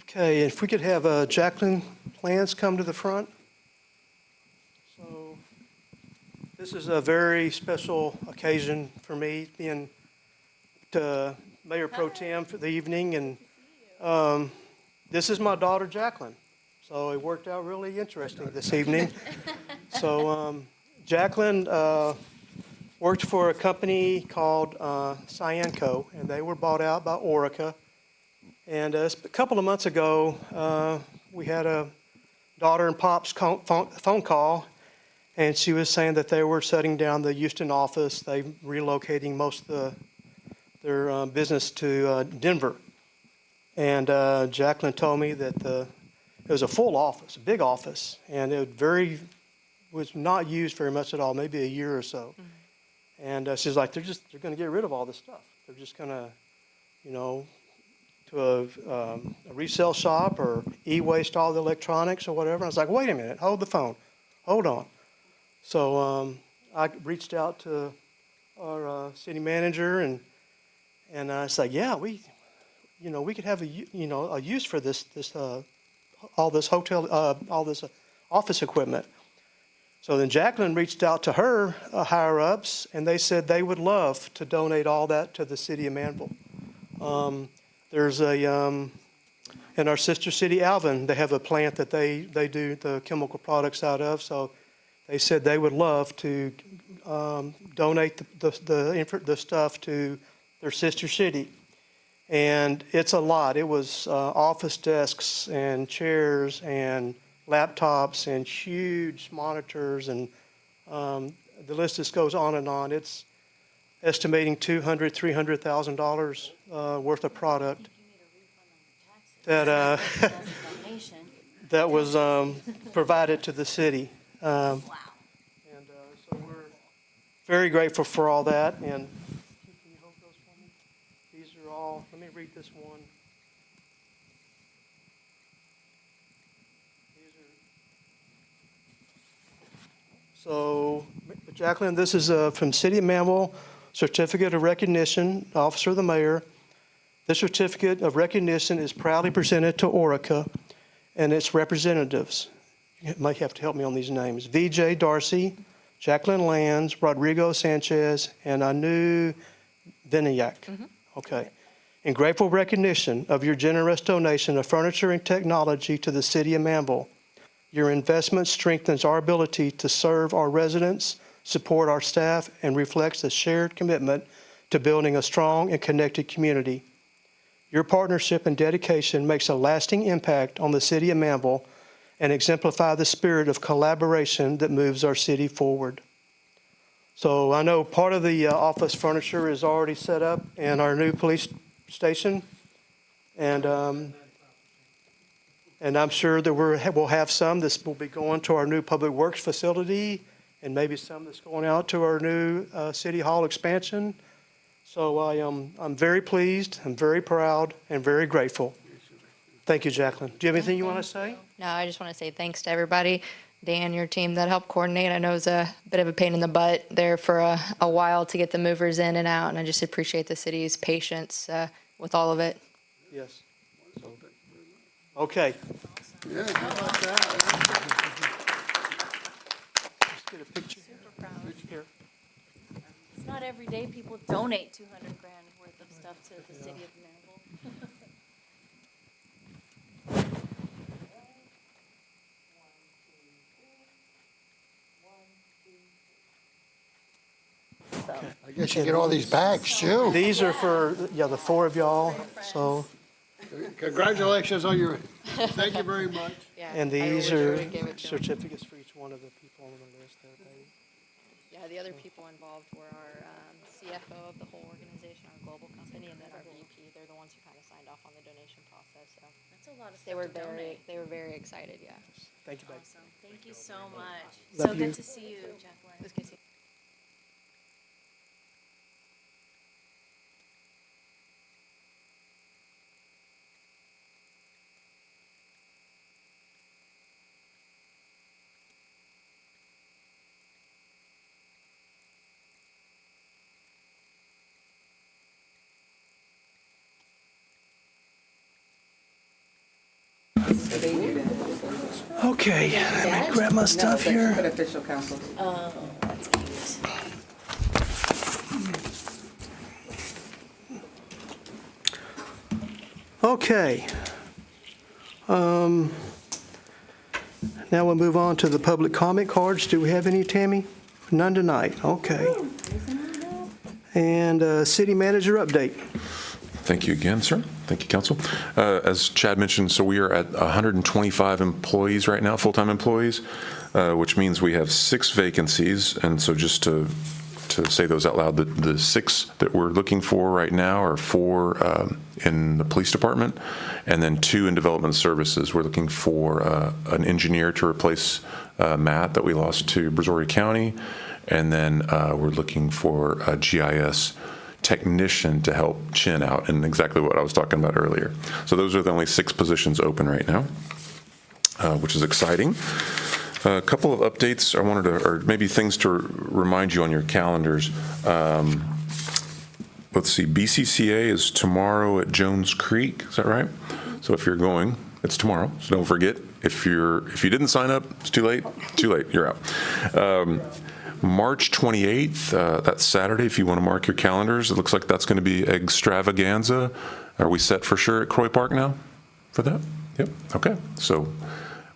A: Okay, if we could have Jacqueline Plans come to the front. So this is a very special occasion for me, being Mayor Pro Tem for the evening, and this is my daughter Jacqueline. So it worked out really interesting this evening. So Jacqueline worked for a company called Cyanco, and they were bought out by Orica. And a couple of months ago, we had a daughter and pop's phone call, and she was saying that they were shutting down the Houston office. They're relocating most of their business to Denver. And Jacqueline told me that it was a full office, a big office, and it was not used very much at all, maybe a year or so. And she's like, they're going to get rid of all this stuff. They're just going to, to a resale shop or e-waste all the electronics or whatever. I was like, wait a minute, hold the phone, hold on. So I reached out to our city manager, and I said, yeah, we could have a use for all this office equipment. So then Jacqueline reached out to her higher ups, and they said they would love to donate all that to the city of Manvel. There's in our sister city, Alvin, they have a plant that they do the chemical products out of. So they said they would love to donate the stuff to their sister city. And it's a lot. It was office desks and chairs and laptops and huge monitors, and the list just goes on and on. It's estimating $200,000-$300,000 worth of product that that was provided to the city. And so we're very grateful for all that. And can you hold those for me? These are all. Let me read this one. So, Jacqueline, this is from City of Manvel, Certificate of Recognition, Officer of the Mayor. This certificate of recognition is proudly presented to Orica and its representatives. You might have to help me on these names. V.J. Darcy, Jacqueline Lands, Rodrigo Sanchez, and Anu Vinayak. Okay. In grateful recognition of your generous donation of furniture and technology to the City of Manvel, your investment strengthens our ability to serve our residents, support our staff, and reflects a shared commitment to building a strong and connected community. Your partnership and dedication makes a lasting impact on the City of Manvel and exemplify the spirit of collaboration that moves our city forward. So I know part of the office furniture is already set up in our new police station, and I'm sure that we'll have some. This will be going to our new public works facility, and maybe some that's going out to our new city hall expansion. So I'm very pleased, I'm very proud, and very grateful. Thank you, Jacqueline. Do you have anything you want to say?
M: No, I just want to say thanks to everybody. Dan, your team that helped coordinate. I know it was a bit of a pain in the butt there for a while to get the movers in and out, and I just appreciate the city's patience with all of it.
A: Yes. Okay.
D: Yeah, how about that?
A: Let's get a picture.
B: Super proud.
A: Here.
B: It's not every day people donate 200 grand worth of stuff to the city of Manvel.
D: I guess you get all these bags too.
A: These are for, the four of y'all, so,
D: Congratulations on your, thank you very much.
M: Yeah,
A: and
M: I
A: these
M: wish I
A: are
M: would've gave it to 'em.
A: certificates for each one of the people on the list there, Dave.
M: Yeah, the other people involved were our CFO of the whole organization, our global company, and then our VP. They're the ones who kind of signed off on the donation process. So
B: That's a lot of
M: they
B: stuff
M: were
B: to donate.
M: they were very excited. Yeah.
A: Thank you, babe.
B: Awesome. Thank you so much.
A: Love
B: So
A: you.
B: good to see you, Jacqueline.
M: It was good to see you.
A: Okay, let me grab my stuff here.
G: Official counsel.
A: Okay. Now we'll move on to the public comment cards. Do we have any, Tammy? None tonight. Okay. And city manager update.
H: Thank you again, sir. Thank you, council. As Chad mentioned, so we are at 125 employees right now, full-time employees, which means we have 6 vacancies. And so just to say those out loud, the 6 that we're looking for right now are 4 in the police department, and then 2 in development services. We're looking for an engineer to replace Matt that we lost to Brazoria County, and then we're looking for a GIS technician to help Chin out, and exactly what I was talking about earlier. So those are the only 6 positions open right now, which is exciting. A couple of updates I wanted to, or maybe things to remind you on your calendars. Let's see, BCCA is tomorrow at Jones Creek. Is that right? So if you're going, it's tomorrow. So don't forget. If you didn't sign up, it's too late. Too late. You're out. March 28th, that's Saturday. If you want to mark your calendars, it looks like that's going to be extravaganza. Are we set for sure at Croy Park now for that? Yep. Okay. So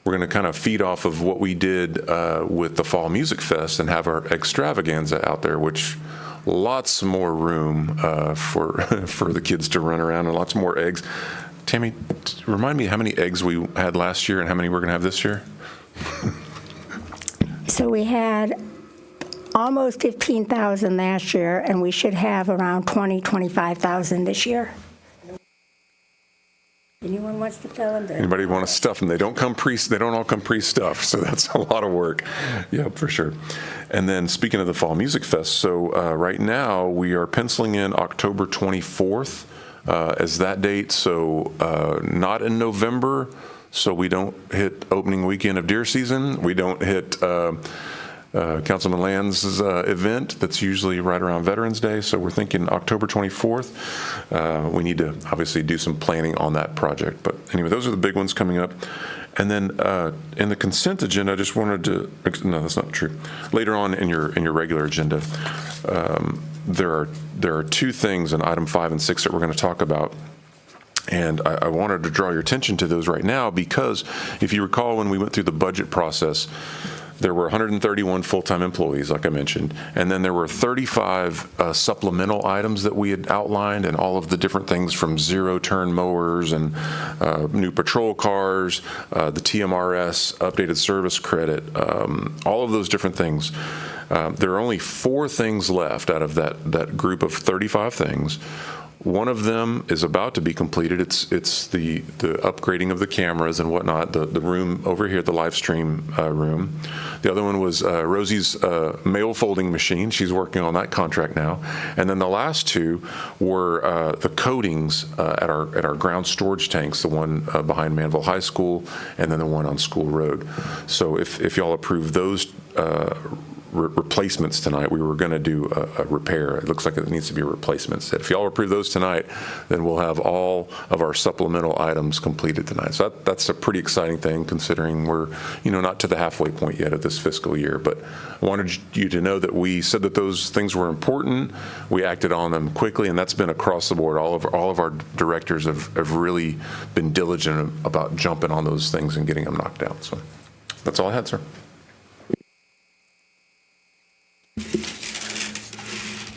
H: we're going to kind of feed off of what we did with the Fall Music Fest and have our extravaganza out there, which lots more room for the kids to run around and lots more eggs. Tammy, remind me how many eggs we had last year and how many we're going to have this year?
K: So we had almost 15,000 last year, and we should have around 25,000 this year. Anyone wants to fill in?
H: Anybody want to stuff them? They don't all come pre-stuffed, so that's a lot of work. Yeah, for sure. And then speaking of the Fall Music Fest, so right now we are penciling in October 24th as that date. So not in November, so we don't hit opening weekend of deer season. We don't hit Councilman Land's event that's usually right around Veterans Day. So we're thinking October 24th. We need to obviously do some planning on that project. But anyway, those are the big ones coming up. And then in the consent agenda, I just wanted to, no, that's not true. Later on in your regular agenda, there are 2 things in item 5 and 6 that we're going to talk about. And I wanted to draw your attention to those right now because if you recall when we went through the budget process, there were 131 full-time employees, like I mentioned, and then there were 35 supplemental items that we had outlined, and all of the different things from zero-turn mowers and new patrol cars, the TMRS, updated service credit, all of those different things. There are only 4 things left out of that group of 35 things. One of them is about to be completed. It's the upgrading of the cameras and whatnot, the room over here, the live stream room. The other one was Rosie's mail folding machine. She's working on that contract now. And then the last 2 were the coatings at our ground storage tanks, the one behind Manvel High School and then the one on School Road. So if y'all approve those replacements tonight, we were going to do a repair. It looks like it needs to be a replacement set. If y'all approve those tonight, then we'll have all of our supplemental items completed tonight. So that's a pretty exciting thing considering we're not to the halfway point yet of this fiscal year. But I wanted you to know that we said that those things were important. We acted on them quickly, and that's been across the board. All of our directors have really been diligent about jumping on those things and getting them knocked out. So that's all I had, sir.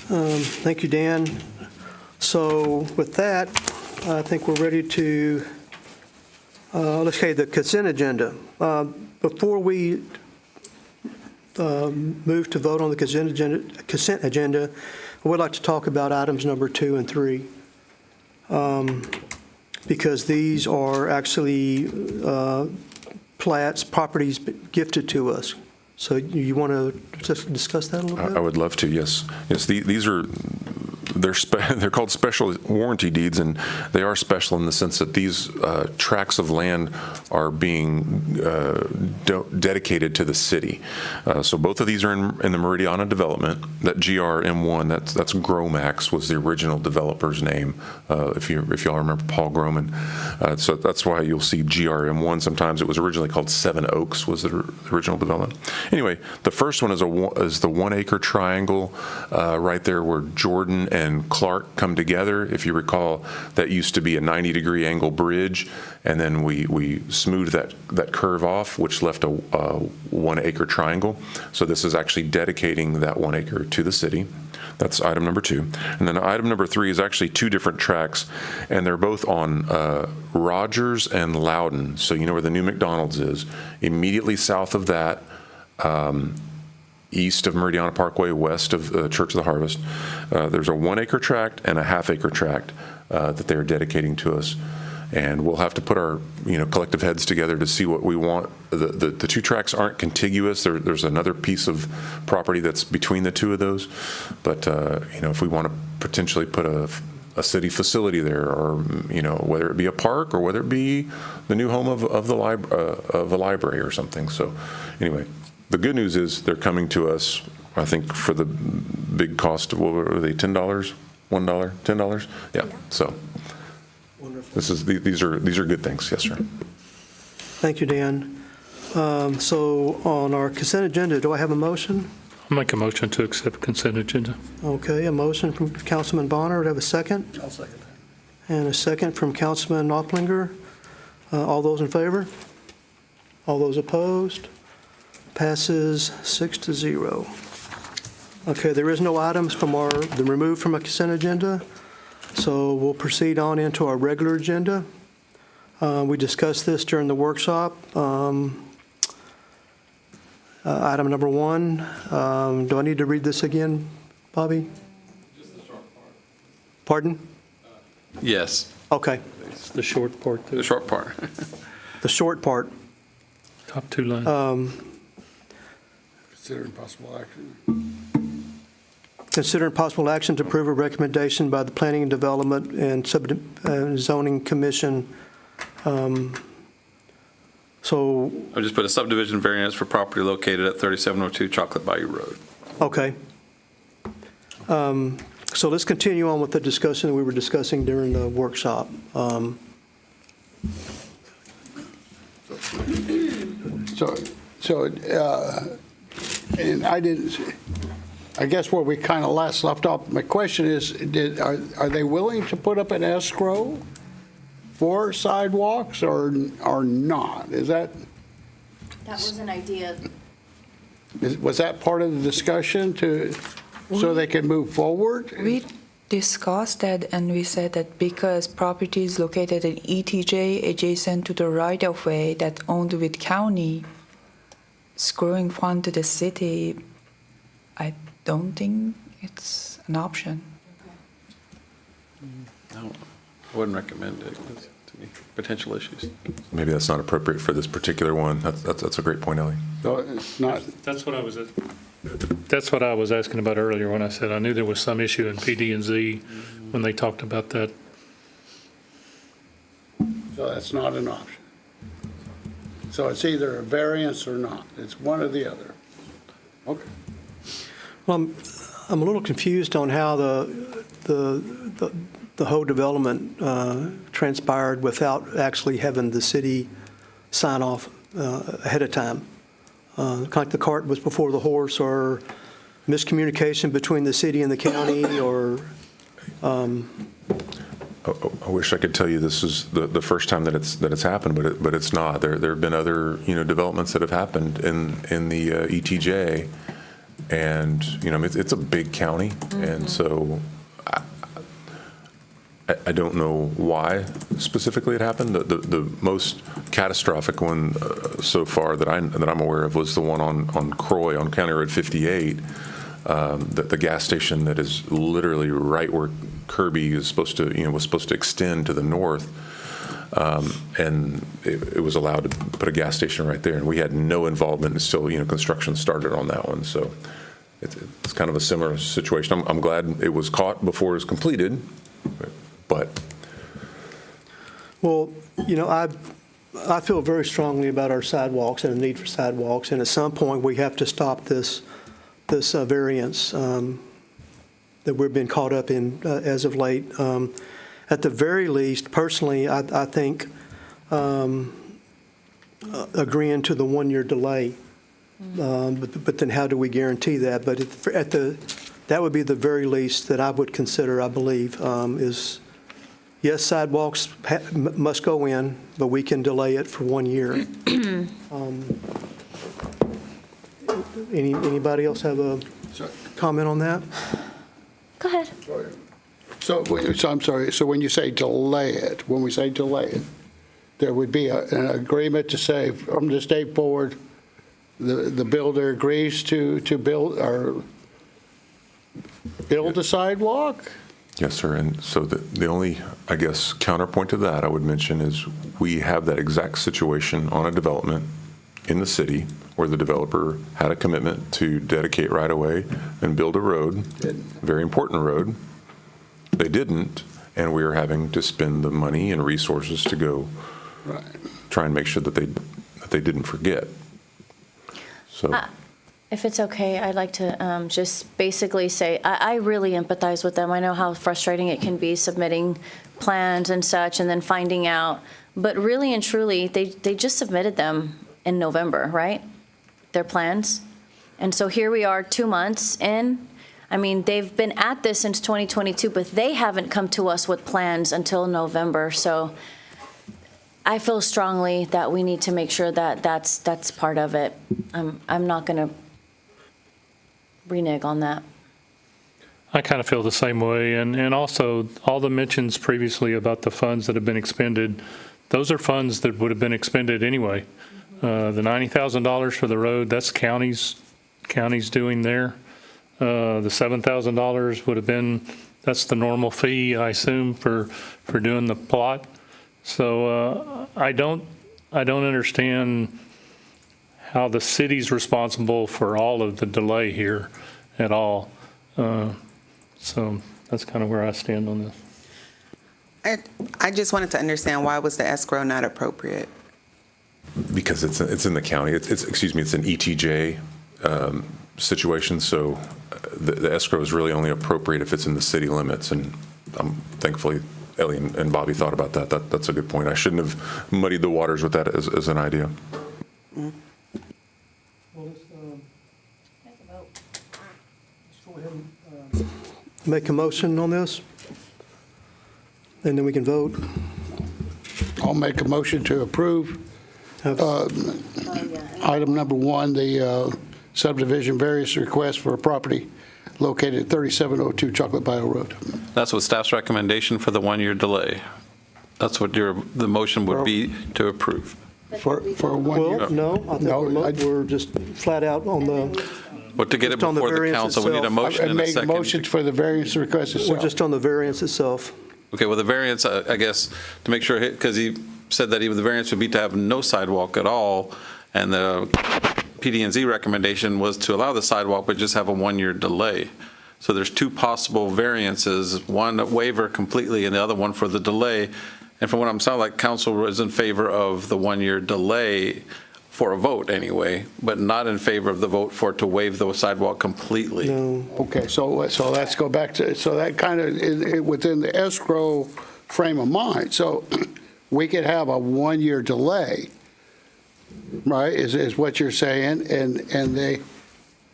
A: Thank you, Dan. So with that, I think we're ready to, the consent agenda. Before we move to vote on the consent agenda, I would like to talk about items number 2 and 3, because these are actually properties gifted to us. So you want to just discuss that a little bit?
H: I would love to, yes. Yes, these are they're called special warranty deeds, and they are special in the sense that these tracts of land are being dedicated to the city. So both of these are in the Meridiana development. That GRM1, that's Gromax was the original developer's name, if y'all remember Paul Groman. So that's why you'll see GRM1. Sometimes it was originally called Seven Oaks was the original development. Anyway, the first one is the 1 acre triangle right there where Jordan and Clark come together. If you recall, that used to be a 90-degree angle bridge, and then we smoothed that curve off, which left a 1 acre triangle. So this is actually dedicating that 1 acre to the city. That's item number 2. And then item number 3 is actually 2 different tracks, and they're both on Rogers and Loudon. So you know where the new McDonald's is. Immediately south of that, east of Meridiana Parkway, west of Church of the Harvest, there's a 1 acre tract and a ½ acre tract that they're dedicating to us. And we'll have to put our collective heads together to see what we want. The 2 tracks aren't contiguous. There's another piece of property that's between the 2 of those. But if we want to potentially put a city facility there, or whether it be a park or whether it be the new home of a library or something. So anyway, the good news is they're coming to us, I think, for the big cost of, what were they, $10, $1, $10? Yeah. So these are good things. Yes, sir.
A: Thank you, Dan. So on our consent agenda, do I have a motion?
C: I'll make a motion to accept consent agenda.
A: Okay, a motion from Councilman Bonner. Do I have a second?
D: I'll second that.
A: And a second from Councilman Knopflinger. All those in favor? All those opposed? Passes 6-0. Okay, there is no items removed from a consent agenda, so we'll proceed on into our regular agenda. We discussed this during the workshop. Item number 1, do I need to read this again, Bobby?
F: Just the short part.
A: Pardon?
F: Yes,
A: Okay,
C: It's the short part,
F: the short part.
A: the short part.
C: top 2 lines.
D: Considering possible action.
A: Consider possible action to approve a recommendation by the Planning and Development and Zoning Commission. So,
F: I just put a subdivision variance for property located at 3702 Chocolate Bayou Road.
A: okay. So let's continue on with the discussion we were discussing during the workshop.
D: And I guess where we kind of last left off, my question is, are they willing to put up an escrow for sidewalks or not?
B: That was an idea.
D: Was that part of the discussion so they can move forward?
G: We discussed that, and we said that because property is located in ETJ adjacent to the right-of-way that owned with county, screwing fund to the city, I don't think it's an option.
F: No, I wouldn't recommend it to me. Potential issues.
H: Maybe that's not appropriate for this particular one. That's a great point, Ellie.
D: So it's not,
C: That's what I was asking about earlier when I said I knew there was some issue in PD&Z when they talked about that.
D: so that's not an option. So it's either a variance or not. It's one or the other. Okay.
A: Well, I'm a little confused on how the whole development transpired without actually having the city sign off ahead of time. Kind of like the cart was before the horse, or miscommunication between the city and the county, or
H: I wish I could tell you this is the first time that it's happened, but it's not. There have been other developments that have happened in the ETJ, and it's a big county, and so I don't know why specifically it happened. The most catastrophic one so far that I'm aware of was the one on Croy on County Road 58. The gas station that is literally right where Kirby is supposed to, was supposed to extend to the north, and it was allowed to put a gas station right there, and we had no involvement. And still, construction started on that one. So it's kind of a similar situation. I'm glad it was caught before it was completed, but
A: Well, I feel very strongly about our sidewalks and the need for sidewalks, and at some point, we have to stop this variance that we've been caught up in as of late. At the very least, personally, I think agreeing to the one-year delay, but then how do we guarantee that? But that would be the very least that I would consider, I believe, is, yes, sidewalks must go in, but we can delay it for 1 year. Anybody else have a comment on that?
B: Go ahead.
D: So I'm sorry, so when you say delay it, when we say delay it, there would be an agreement to say from this date forward, the builder agrees to build or build a sidewalk?
H: yes, sir. And so the only, I guess, counterpoint to that I would mention is we have that exact situation on a development in the city where the developer had a commitment to dedicate right away and build a road, very important road. They didn't, and we are having to spend the money and resources to go try and make sure that they didn't forget. So.
B: If it's okay, I'd like to just basically say, I really empathize with them. I know how frustrating it can be submitting plans and such and then finding out. But really and truly, they just submitted them in November, right? Their plans. And so here we are 2 months in. I mean, they've been at this since 2022, but they haven't come to us with plans until November. So I feel strongly that we need to make sure that that's part of it. I'm not going to renege on that.
C: I kind of feel the same way. And also, all the mentions previously about the funds that have been expended, those are funds that would have been expended anyway. The $90,000 for the road, that's counties doing there. The $7,000 would have been, that's the normal fee, I assume, for doing the plot. So I don't understand how the city's responsible for all of the delay here at all. So that's kind of where I stand on this.
N: I just wanted to understand, why was the escrow not appropriate?
H: Because it's in the county. It's an ETJ situation, so the escrow is really only appropriate if it's in the city limits, and thankfully Ellie and Bobby thought about that. That's a good point. I shouldn't have muddied the waters with that as an idea.
A: Well, let's go ahead and make a motion on this, and then we can vote.
D: I'll make a motion to approve item number 1, the subdivision variance request for a property located at 3702 Chocolate Bio Road.
F: That's what staff's recommendation for the 1-year delay. That's what the motion would be to approve.
D: For 1 year.
A: Well, no, I think we're just flat out on the,
F: But to get it
A: Just on the
F: before the
A: variance
F: council, we need a
A: itself.
F: motion and a
D: Make a
F: second.
D: motion for the variance request
A: we're
D: itself.
A: just on the variance itself.
F: Okay, well, the variance, I guess, to make sure, because he said that the variance would be to have no sidewalk at all, and the PD&Z recommendation was to allow the sidewalk, but just have a 1-year delay. So there's 2 possible variances, one a waiver completely and the other one for the delay. And from what I'm sounding like, council was in favor of the 1-year delay for a vote anyway, but not in favor of the vote for to waive the sidewalk completely.
A: No.
D: Okay, so let's go back to, so that kind of is within the escrow frame of mind. So we could have a 1-year delay, right, is what you're saying, and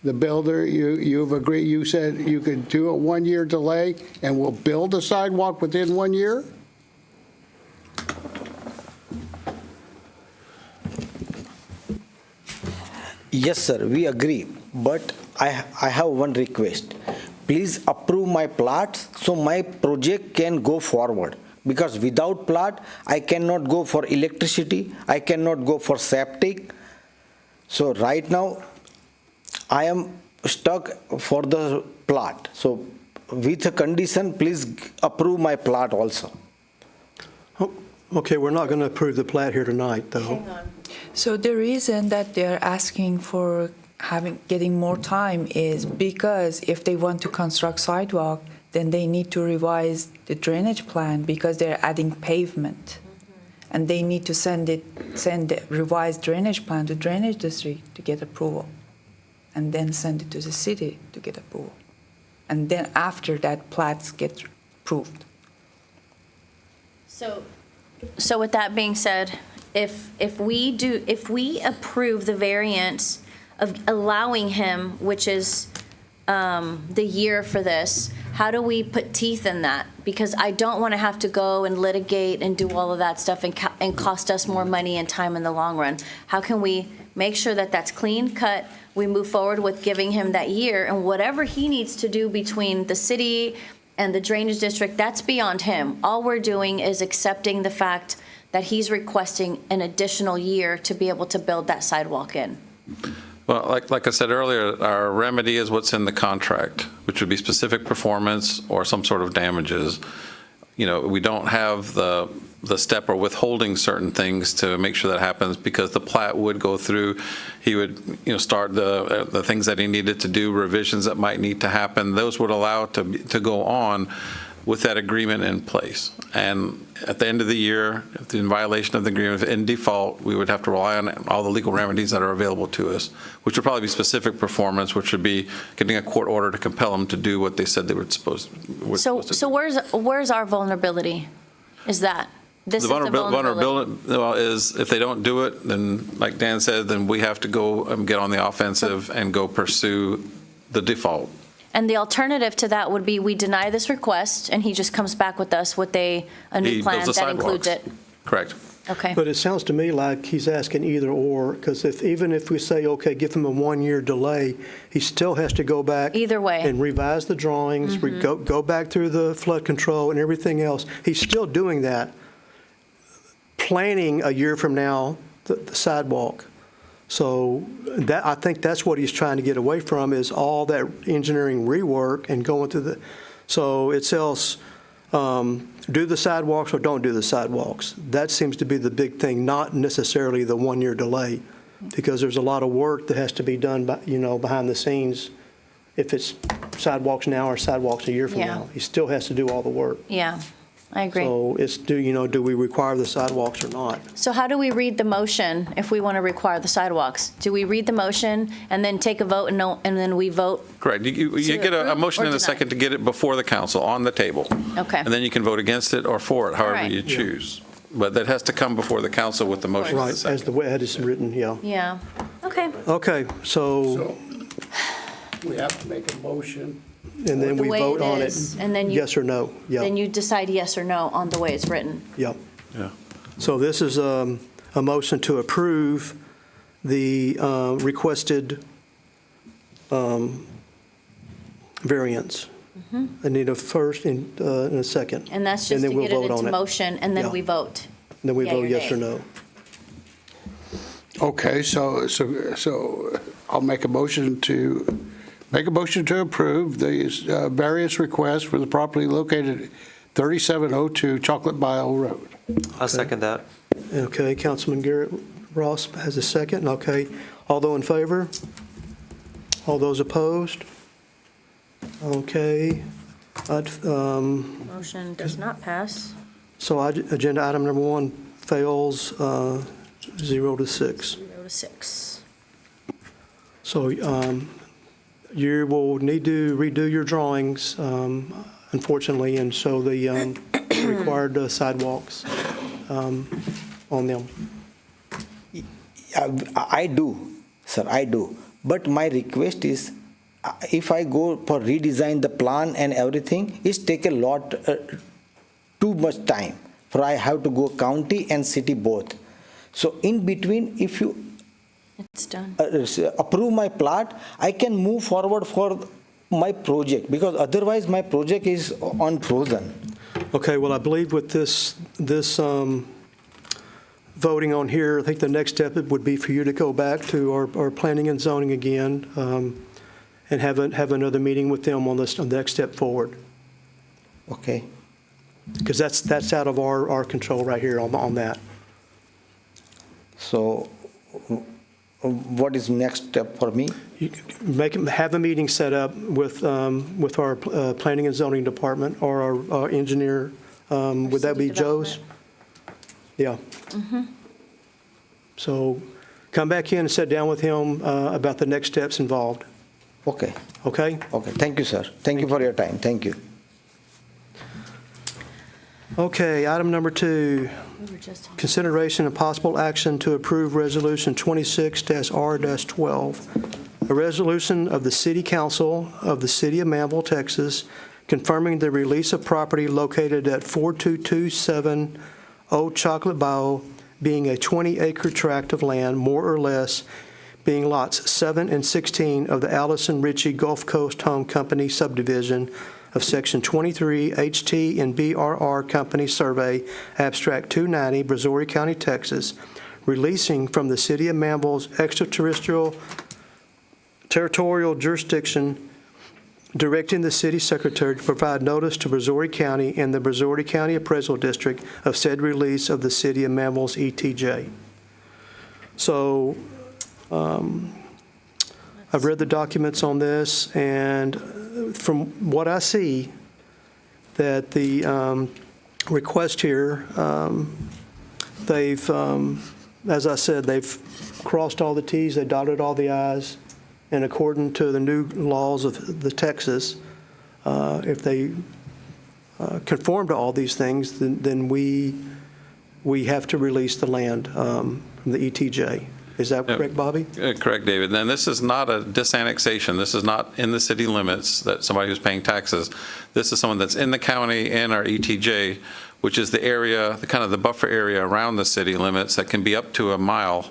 D: the builder, you've agreed, you said you could do a 1-year delay and we'll build a sidewalk within 1 year?
I: Yes, sir, we agree, but I have one request. Please approve my plots so my project can go forward. Because without plot, I cannot go for electricity, I cannot go for septic. So right now, I am stuck for the plot. So with a condition, please approve my plot also.
A: Okay, we're not going to approve the plat here tonight, though.
G: So the reason that they're asking for getting more time is because if they want to construct sidewalk, then they need to revise the drainage plan because they're adding pavement. And they need to send the revised drainage plan to drainage district to get approval. And then send it to the city to get approval. And then after that, plats get approved.
B: So with that being said, if we approve the variance of allowing him, which is the year for this, how do we put teeth in that? Because I don't want to have to go and litigate and do all of that stuff and cost us more money and time in the long run. How can we make sure that that's clean cut? We move forward with giving him that year, and whatever he needs to do between the city and the drainage district, that's beyond him. All we're doing is accepting the fact that he's requesting an additional year to be able to build that sidewalk in.
F: Well, like I said earlier, our remedy is what's in the contract, which would be specific performance or some sort of damages. You know, we don't have the step or withholding certain things to make sure that happens because the plat would go through. He would, start the things that he needed to do, revisions that might need to happen. Those would allow it to go on with that agreement in place. And at the end of the year, if they're in violation of the agreement, in default, we would have to rely on all the legal remedies that are available to us, which would probably be specific performance, which would be getting a court order to compel them to do what they said they were supposed to
B: So where's our vulnerability? Is that? This
F: The
B: is the
F: vulnerability is if they don't do it, then like Dan said, then we have to go get on the offensive and go pursue the default.
B: And the alternative to that would be we deny this request and he just comes back with us with a new
F: He
B: plan
F: builds the
B: that includes it.
F: sidewalks. Correct.
B: Okay.
A: But it sounds to me like he's asking either or, because even if we say, okay, give him a 1-year delay, he still has to go back.
B: Either way.
A: And revise the drawings, go back through the flood control and everything else. He's still doing that, planning a year from now, the sidewalk. So that, I think that's what he's trying to get away from, is all that engineering rework and going to the, so it sells, do the sidewalks or don't do the sidewalks. That seems to be the big thing, not necessarily the 1-year delay, because there's a lot of work that has to be done, behind the scenes. If it's sidewalks now or sidewalks a year from now, he still has to do all the work.
B: Yeah, I agree.
A: So it's, do we require the sidewalks or not?
B: So how do we read the motion if we want to require the sidewalks? Do we read the motion and then take a vote and then we vote?
F: Correct. You get a motion in a second to get it before the council on the table.
B: Okay.
F: And then you can vote against it or for it, however
B: right.
F: you choose. But that has to come before the council with the motion in a
A: Right,
F: second.
A: as the way it is written, yeah.
B: Yeah, okay.
A: Okay, so,
D: We have to make a motion.
A: and then
B: The
A: we
B: way
A: vote
B: it
A: on it,
B: is, and then you-
A: yes or no,
B: Then
A: yeah,
B: you decide yes or no on the way it's written.
A: yeah.
F: Yeah.
A: So this is a motion to approve the requested variance. I need a first and a second.
B: And that's just to
A: then we'll
B: get it
A: vote on
B: into motion and then
A: Yeah.
B: we vote.
A: Then we
B: yea
A: vote
B: or
A: yes
B: nay.
A: or no.
D: Okay, so I'll make a motion to approve the various requests for the property located at 3702 Chocolate Bile Road.
E: I'll second that.
A: Okay, Councilman Garrett Ross has a second, okay. All those in favor? All those opposed? Okay.
B: Motion does not pass.
A: So agenda item number 1 fails 0 to 6.
B: 0 to 6.
A: So you will need to redo your drawings, unfortunately, and show the required sidewalks on them.
I: I do, sir, I do. But my request is, if I go for redesign the plan and everything, it's take a lot, too much time. For I have to go county and city both. So in between, if you
B: It's done.
I: approve my plot, I can move forward for my project, because otherwise my project is on frozen.
A: Okay, well, I believe with this voting on here, I think the next step would be for you to go back to our planning and zoning again and have another meeting with them on the next step forward.
I: Okay.
A: Because that's out of our control right here on that.
I: So, What is next step for me?
A: Have a meeting set up with our planning and zoning department or our engineer. Would that
B: city
A: be Joe's? Yeah. So come back in and sit down with him about the next steps involved.
I: Okay.
A: Okay?
I: Okay. Thank you, sir. Thank you for your time. Thank you.
A: Okay, item number 2, consideration and possible action to approve Resolution 26-R-12, a resolution of the City Council of the City of Manvel, Texas, confirming the release of property located at 4227 Old Chocolate Bowl being a 20-acre tract of land, more or less, being lots 7 and 16 of the Allison Ritchie Gulf Coast Home Company subdivision of Section 23 HT and BRR Company Survey, Abstract 290, Brazoria County, Texas, releasing from the City of Manvel's extraterrestrial territorial jurisdiction, directing the city secretary to provide notice to Brazoria County and the Brazoria County Appraisal District of said release of the City of Manvel's ETJ. So I've read the documents on this, and from what I see, that the request here, they've, as I said, they've crossed all the Ts, they dotted all the Is, and according to the new laws of the Texas, if they conform to all these things, then we have to release the land from the ETJ. Is that correct, Bobby?
F: Correct, David. Then this is not a disannexation. This is not in the city limits, that somebody who's paying taxes. This is someone that's in the county in our ETJ, which is the area, the kind of the buffer area around the city limits that can be up to a mile,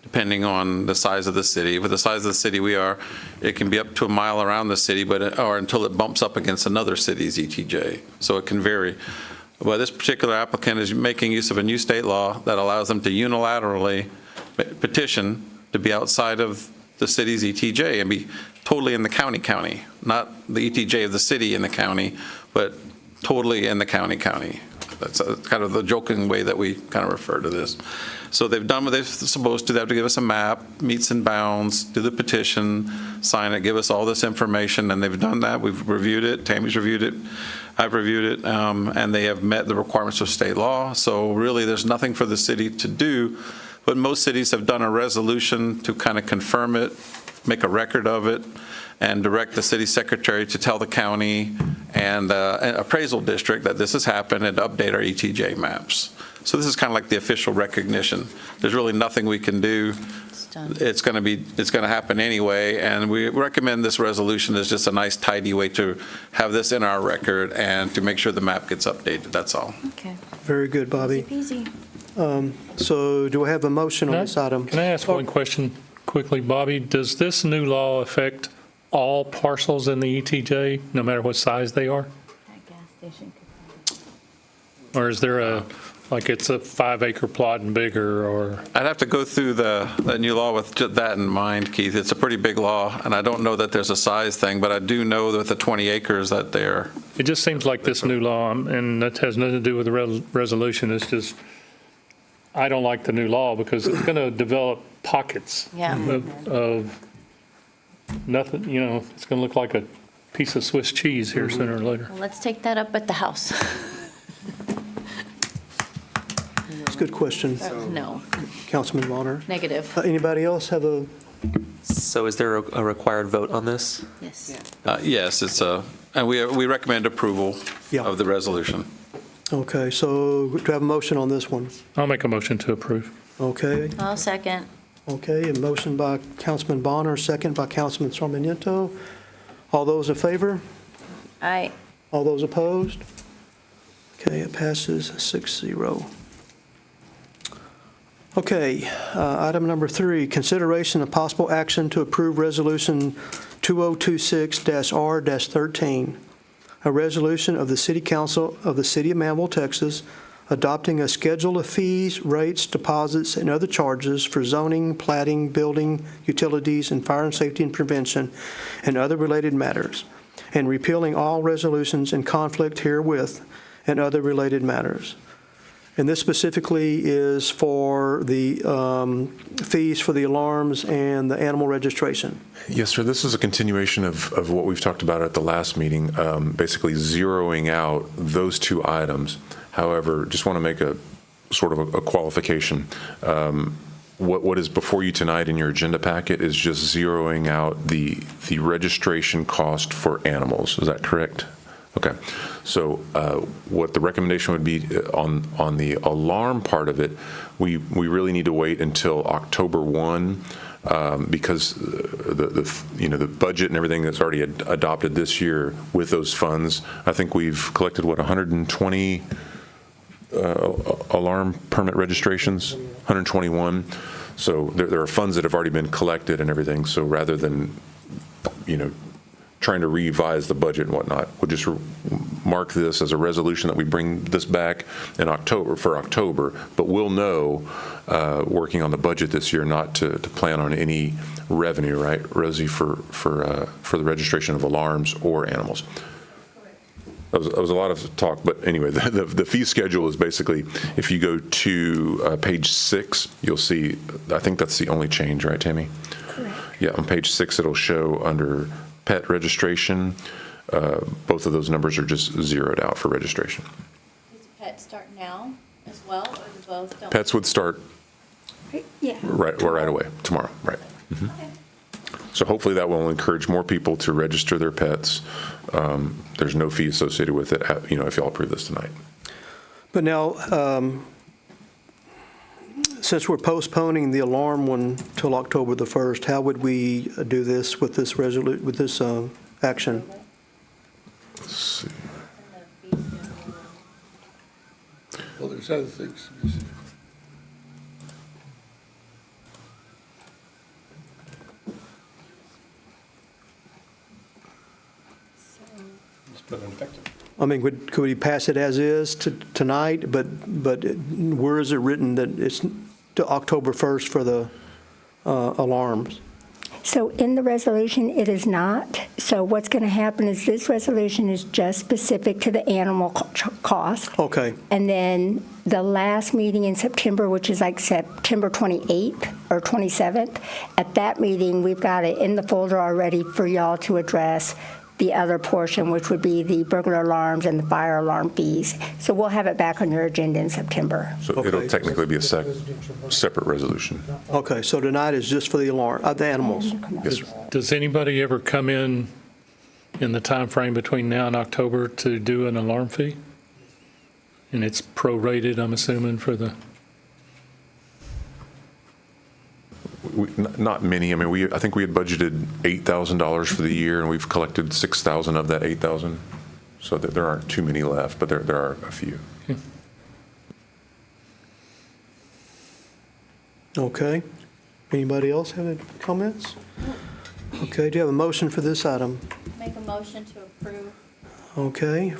F: depending on the size of the city. With the size of the city we are, it can be up to a mile around the city, or until it bumps up against another city's ETJ. So it can vary. But this particular applicant is making use of a new state law that allows them to unilaterally petition to be outside of the city's ETJ and be totally in the county, not the ETJ of the city in the county, but totally in the county. That's kind of the joking way that we kind of refer to this. So they've done what they're supposed to. They have to give us a map, meets and bounds, do the petition, sign it, give us all this information, and they've done that. We've reviewed it. Tammy's reviewed it. I've reviewed it, and they have met the requirements of state law. So really, there's nothing for the city to do. But most cities have done a resolution to kind of confirm it, make a record of it, and direct the city secretary to tell the county and an appraisal district that this has happened and update our ETJ maps. So this is kind of like the official recognition. There's really nothing we can do. It's going to happen anyway, and we recommend this resolution as just a nice, tidy way to have this in our record and to make sure the map gets updated. That's all.
B: Okay.
A: Very good, Bobby.
B: Easy peasy.
A: So do I have a motion on this item?
C: Can I ask one question quickly, Bobby? Does this new law affect all parcels in the ETJ, no matter what size they are?
B: That gas station
C: Or is there like it's a 5-acre plot and bigger, or?
F: I'd have to go through the new law with that in mind, Keith. It's a pretty big law, and I don't know that there's a size thing, but I do know that the 20 acres that they're.
C: It just seems like this new law, and that has nothing to do with the resolution. It's just, I don't like the new law because it's going to develop pockets of nothing, it's going to look like a piece of Swiss cheese here sooner or later.
B: Well, let's take that up at the House.
A: That's a good question.
B: No,
A: Councilman Bonner.
B: negative.
A: Anybody else have a?
E: So is there a required vote on this?
B: Yes.
F: Yes, it's and we recommend approval of the resolution.
A: Okay, so do I have a motion on this one?
C: I'll make a motion to approve.
A: Okay.
B: I'll second.
A: Okay, a motion by Councilman Bonner, second by Councilman Sarmiento. All those in favor?
B: Aye.
A: All those opposed? Okay, it passes 6-0. Okay, item number 3, consideration of possible action to approve Resolution 2026-R-13, a resolution of the City Council of the City of Manvel, Texas, adopting a schedule of fees, rates, deposits, and other charges for zoning, plating, building, utilities, and fire and safety and prevention, and other related matters, and repealing all resolutions in conflict herewith and other related matters. And this specifically is for the fees for the alarms and the animal registration.
H: Yes, sir. This is a continuation of what we've talked about at the last meeting, basically zeroing out those two items. However, just want to make a sort of a qualification. What is before you tonight in your agenda packet is just zeroing out the registration cost for animals. Is that correct? Okay. So what the recommendation would be on the alarm part of it, we really need to wait until October 1 because the budget and everything that's already adopted this year with those funds, I think we've collected, 120 alarm permit registrations, 121. So there are funds that have already been collected and everything. So rather than, trying to revise the budget and whatnot, we'll just mark this as a resolution that we bring this back in October, but we'll know, working on the budget this year, not to plan on any revenue, right, Rosie, for the registration of alarms or animals. That was a lot of talk, but anyway, the fee schedule is basically, if you go to page 6, you'll see, I think that's the only change, right, Tammy?
K: Correct.
H: Yeah, on page 6, it'll show under pet registration, both of those numbers are just zeroed out for registration.
B: Does pet start now as well, or do both don't?
H: Pets would start
K: Yeah.
H: right away, tomorrow, right. Mhm. So hopefully that will encourage more people to register their pets. There's no fee associated with it, if y'all approve this tonight.
A: But now, since we're postponing the alarm one till October the 1st, how would we do this with this action?
H: Let's see.
D: Well, there's other things to be said.
A: I mean, could we pass it as is tonight, but where is it written that it's to October 1st for the alarms?
K: So in the resolution, it is not. So what's going to happen is this resolution is just specific to the animal cost.
A: Okay.
K: And then the last meeting in September, which is like September 28th or 27th, at that meeting, we've got it in the folder already for y'all to address the other portion, which would be the burglar alarms and the fire alarm fees. So we'll have it back on your agenda in September.
H: So
A: Okay.
H: it'll technically be a separate resolution.
A: Okay, so tonight is just for the animals.
H: Yes, sir.
C: Does anybody ever come in the time frame between now and October to do an alarm fee? And it's prorated, I'm assuming, for the,
H: Not many. I mean, I think we had budgeted $8,000 for the year, and we've collected $6,000 of that $8,000. So that there aren't too many left, but there are a few.
A: Okay. Anybody else have any comments? Okay, do you have a motion for this item?
B: Make a motion to approve.
A: Okay,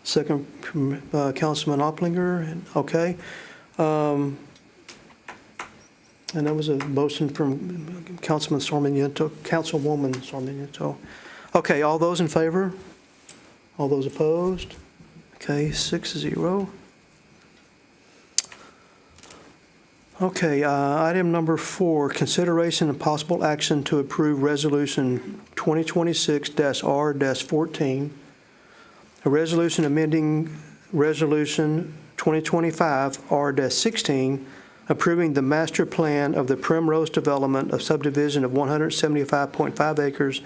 A: second from Councilman Opplinger, okay. And that was a motion from Councilwoman Sarmiento. Okay, all those in favor? All those opposed? Okay, 6-0. Okay, item number 4, consideration and possible action to approve Resolution 2026-R-14, a resolution amending Resolution 2025-R-16, approving the master plan of the Primrose development of subdivision of 175.5 acres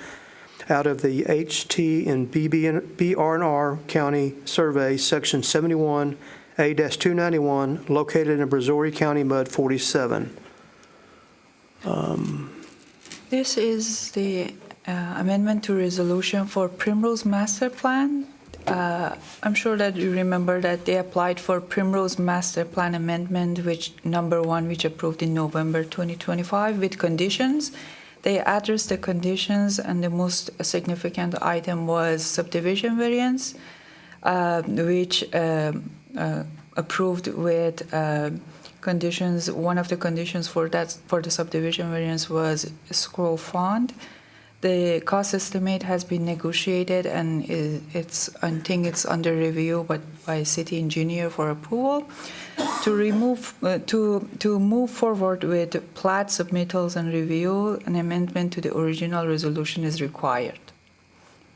A: out of the HT and BR&R County Survey, Section 71A-291, located in Brazoria County, MUD 47.
G: This is the amendment to resolution for Primrose Master Plan. I'm sure that you remember that they applied for Primrose Master Plan Amendment, which number 1, which approved in November 2025 with conditions. They addressed the conditions, and the most significant item was subdivision variance, which approved with conditions. One of the conditions for the subdivision variance was escrow fund. The cost estimate has been negotiated and I think it's under review by city engineer for approval. To move forward with plat submittals and review, an amendment to the original resolution is required.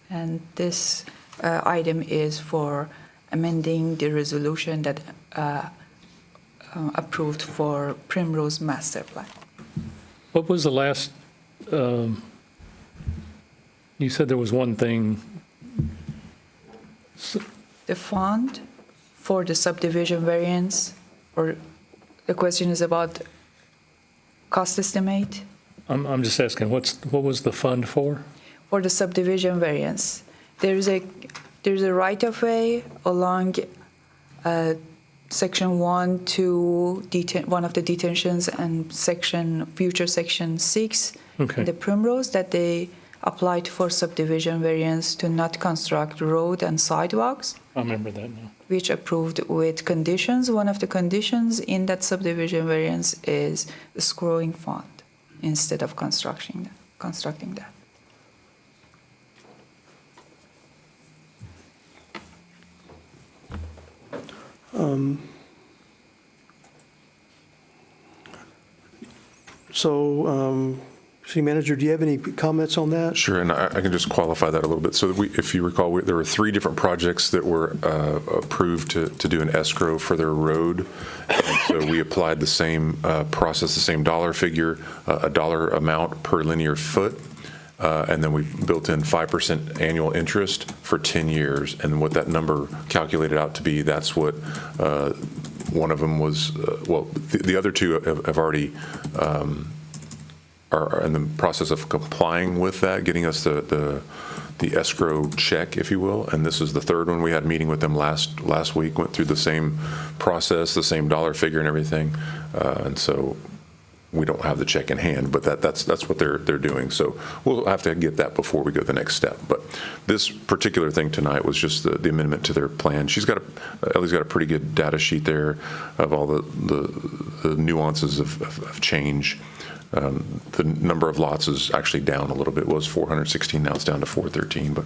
G: And this item is for amending the resolution that approved for Primrose Master Plan.
C: What was the last, you said there was one thing.
G: The fund for the subdivision variance, or the question is about cost estimate?
C: I'm just asking, what was the fund for?
G: For the subdivision variance. There's a right-of-way along Section 1 to one of the detentions and future Section 6
C: Okay.
G: in the Primrose that they applied for subdivision variance to not construct road and sidewalks,
C: I remember that now.
G: which approved with conditions. One of the conditions in that subdivision variance is escrowing fund instead of constructing that.
A: City Manager, do you have any comments on that?
H: Sure, and I can just qualify that a little bit. So if you recall, there were 3 different projects that were approved to do an escrow for their road. And so we applied the same process, the same dollar figure, a dollar amount per linear foot. And then we built in 5% annual interest for 10 years. And what that number calculated out to be, that's what one of them was, the other 2 have already are in the process of complying with that, getting us the escrow check, if you will. And this is the 3rd one. We had a meeting with them last week, went through the same process, the same dollar figure and everything. And so we don't have the check in hand, but that's what they're doing. So we'll have to get that before we go to the next step. But this particular thing tonight was just the amendment to their plan. Ellie's got a pretty good data sheet there of all the nuances of change. The number of lots is actually down a little bit. It was 416, now it's down to 413, but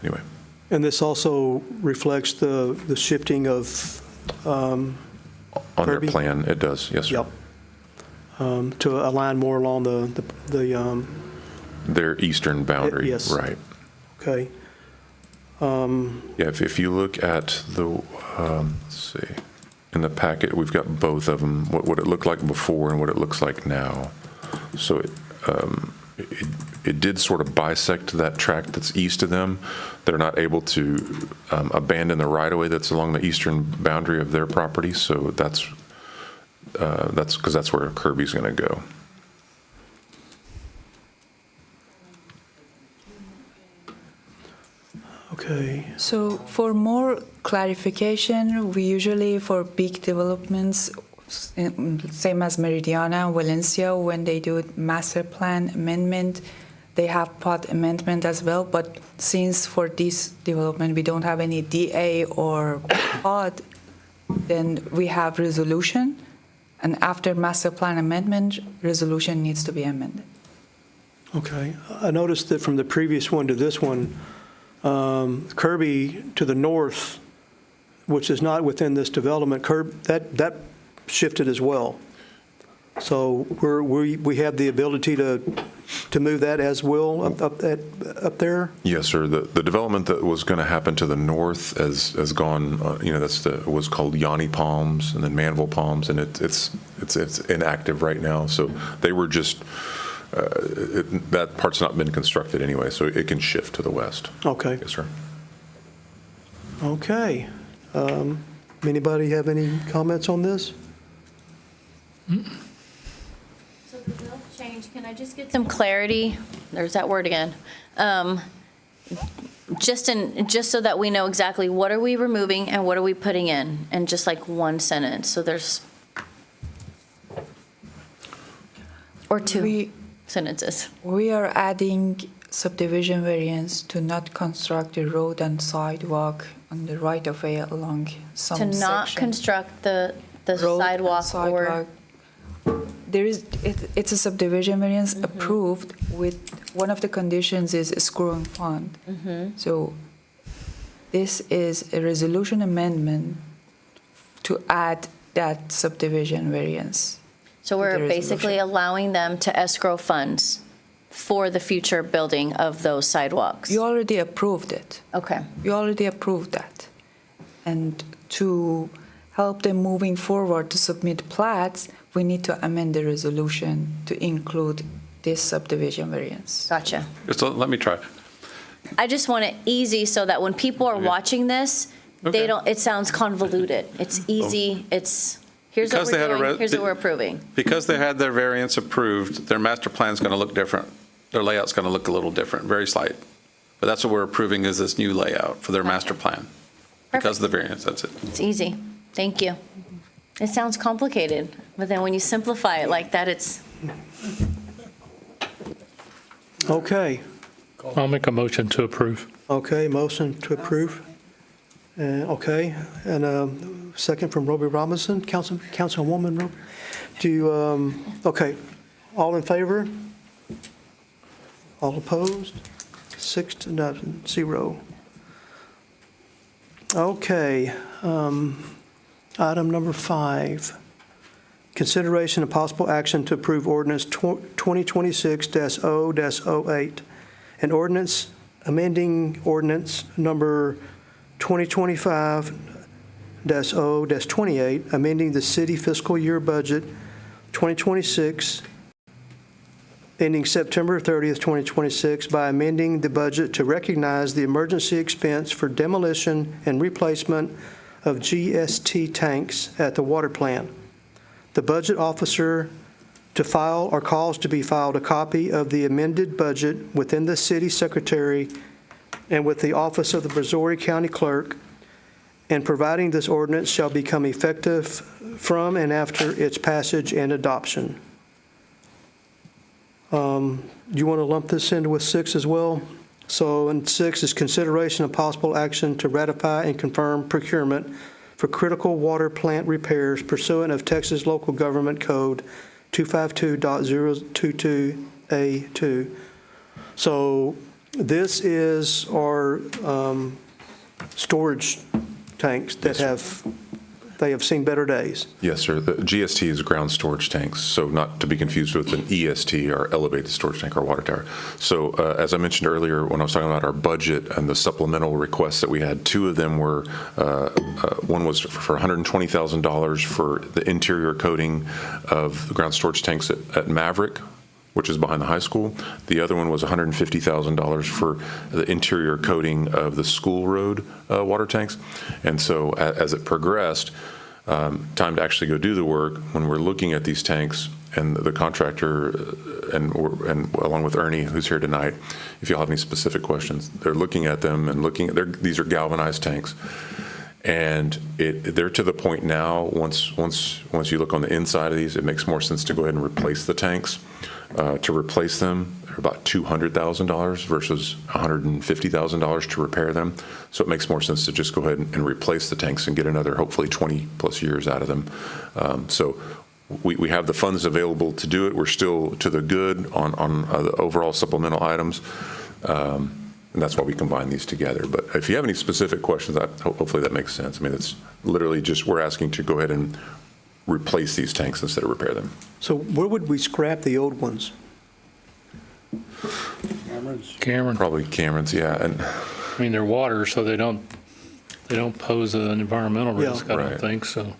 H: anyway.
A: And this also reflects the shifting of
H: On their
A: Kirby?
H: plan, it does, yes, sir.
A: Yep. To align more along
H: Their eastern boundary,
A: yes.
H: right.
A: Okay.
H: Yeah, if you look at let's see, in the packet, we've got both of them, what it looked like before and what it looks like now. So it did sort of bisect that tract that's east of them. They're not able to abandon the right-of-way that's along the eastern boundary of their property, so that's because that's where Kirby's going to go.
A: Okay.
G: So for more clarification, we usually, for big developments, same as Meridiana, Valencia, when they do master plan amendment, they have POD amendment as well. But since for this development we don't have any DA or POD, then we have resolution. And after master plan amendment, resolution needs to be amended.
A: Okay. I noticed that from the previous one to this one, Kirby to the north, which is not within this development, that shifted as well. So we have the ability to move that as will up there?
H: Yes, sir. The development that was going to happen to the north has gone, was called Yanni Palms and then Manvel Palms, and it's inactive right now. So they were just, that part's not been constructed anyway, so it can shift to the west.
A: Okay.
H: Yes, sir.
A: Okay. Anybody have any comments on this?
B: So the bill change, can I just get some clarity? There's that word again. Just so that we know exactly what are we removing and what are we putting in just like one sentence. So there's, or two sentences.
G: We are adding subdivision variance to not construct a road and sidewalk on the right-of-way along some
B: To
G: section.
B: not construct the
G: Road and
B: sidewalk or,
G: sidewalk it's a subdivision variance approved with, one of the conditions is escrowing fund. So this is a resolution amendment to add that subdivision variance.
B: So
G: to
B: we're
G: the
B: basically
G: resolution.
B: allowing them to escrow funds for the future building of those sidewalks.
G: You already approved it.
B: Okay.
G: You already approved that. And to help them moving forward to submit plats, we need to amend the resolution to include this subdivision variance.
B: Gotcha.
F: Just let me try.
B: I just want it easy so that when people are watching this,
F: Okay.
B: they don't, it sounds convoluted. It's easy, it's, here's what
F: Because they had a
B: we're doing, here's what we're approving.
F: Because they had their variance approved, their master plan's going to look different. Their layout's going to look a little different, very slight. But that's what we're approving is this new layout for their master plan. Because of the variance, that's it.
B: It's easy. Thank you. It sounds complicated, but then when you simplify it like that, it's,
A: Okay,
C: I'll make a motion to approve.
A: okay, motion to approve. Okay, and second from Roby Robinson, Councilwoman Roby. Do you, okay, all in favor? All opposed? 6-0. Okay, item number 5, consideration of possible action to approve ordinance 2026-0-08, an ordinance amending ordinance number 2025-0-28, amending the city fiscal year budget 2026, ending September 30th, 2026, by amending the budget to recognize the emergency expense for demolition and replacement of GST tanks at the water plant. The budget officer to file or cause to be filed a copy of the amended budget within the city secretary and with the office of the Brazoria County Clerk, and providing this ordinance shall become effective from and after its passage and adoption. You want to lump this into with 6 as well? So in 6 is consideration of possible action to ratify and confirm procurement for critical water plant repairs pursuant of Texas Local Government Code 252.022A2. So this is our storage tanks that they have seen better days.
H: Yes, sir. The GST is ground storage tanks, so not to be confused with an EST, or elevated storage tank, or water tower. So as I mentioned earlier, when I was talking about our budget and the supplemental requests that we had, 2 of them were, one was for $120,000 for the interior coating of the ground storage tanks at Maverick, which is behind the high school. The other one was $150,000 for the interior coating of the school road water tanks. And so as it progressed, time to actually go do the work, when we're looking at these tanks, and the contractor, and along with Ernie, who's here tonight, if you'll have any specific questions, they're looking at them and looking at, these are galvanized tanks. And they're to the point now, once you look on the inside of these, it makes more sense to go ahead and replace the tanks. To replace them, they're about $200,000 versus $150,000 to repair them. So it makes more sense to just go ahead and replace the tanks and get another, hopefully 20 plus years out of them. So we have the funds available to do it. We're still to the good on the overall supplemental items. And that's why we combine these together. But if you have any specific questions, hopefully that makes sense. I mean, it's literally just, we're asking to go ahead and replace these tanks instead of repair them.
A: So where would we scrap the old ones?
C: Cameron,
H: Probably Cameron's, yeah. And
C: I mean, they're water, so they don't pose an environmental risk, I don't
H: Right.
C: think, so.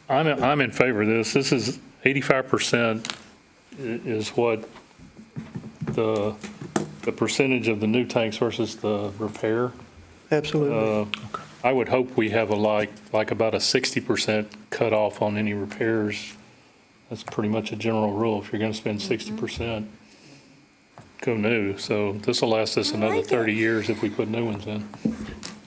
C: I'm in favor of this. This is 85% is what the percentage of the new tanks versus the repair.
A: Absolutely.
C: I would hope we have like about a 60% cutoff on any repairs. That's pretty much a general rule. If you're going to spend 60%, go new. So this will last us another 30 years if we put new ones in.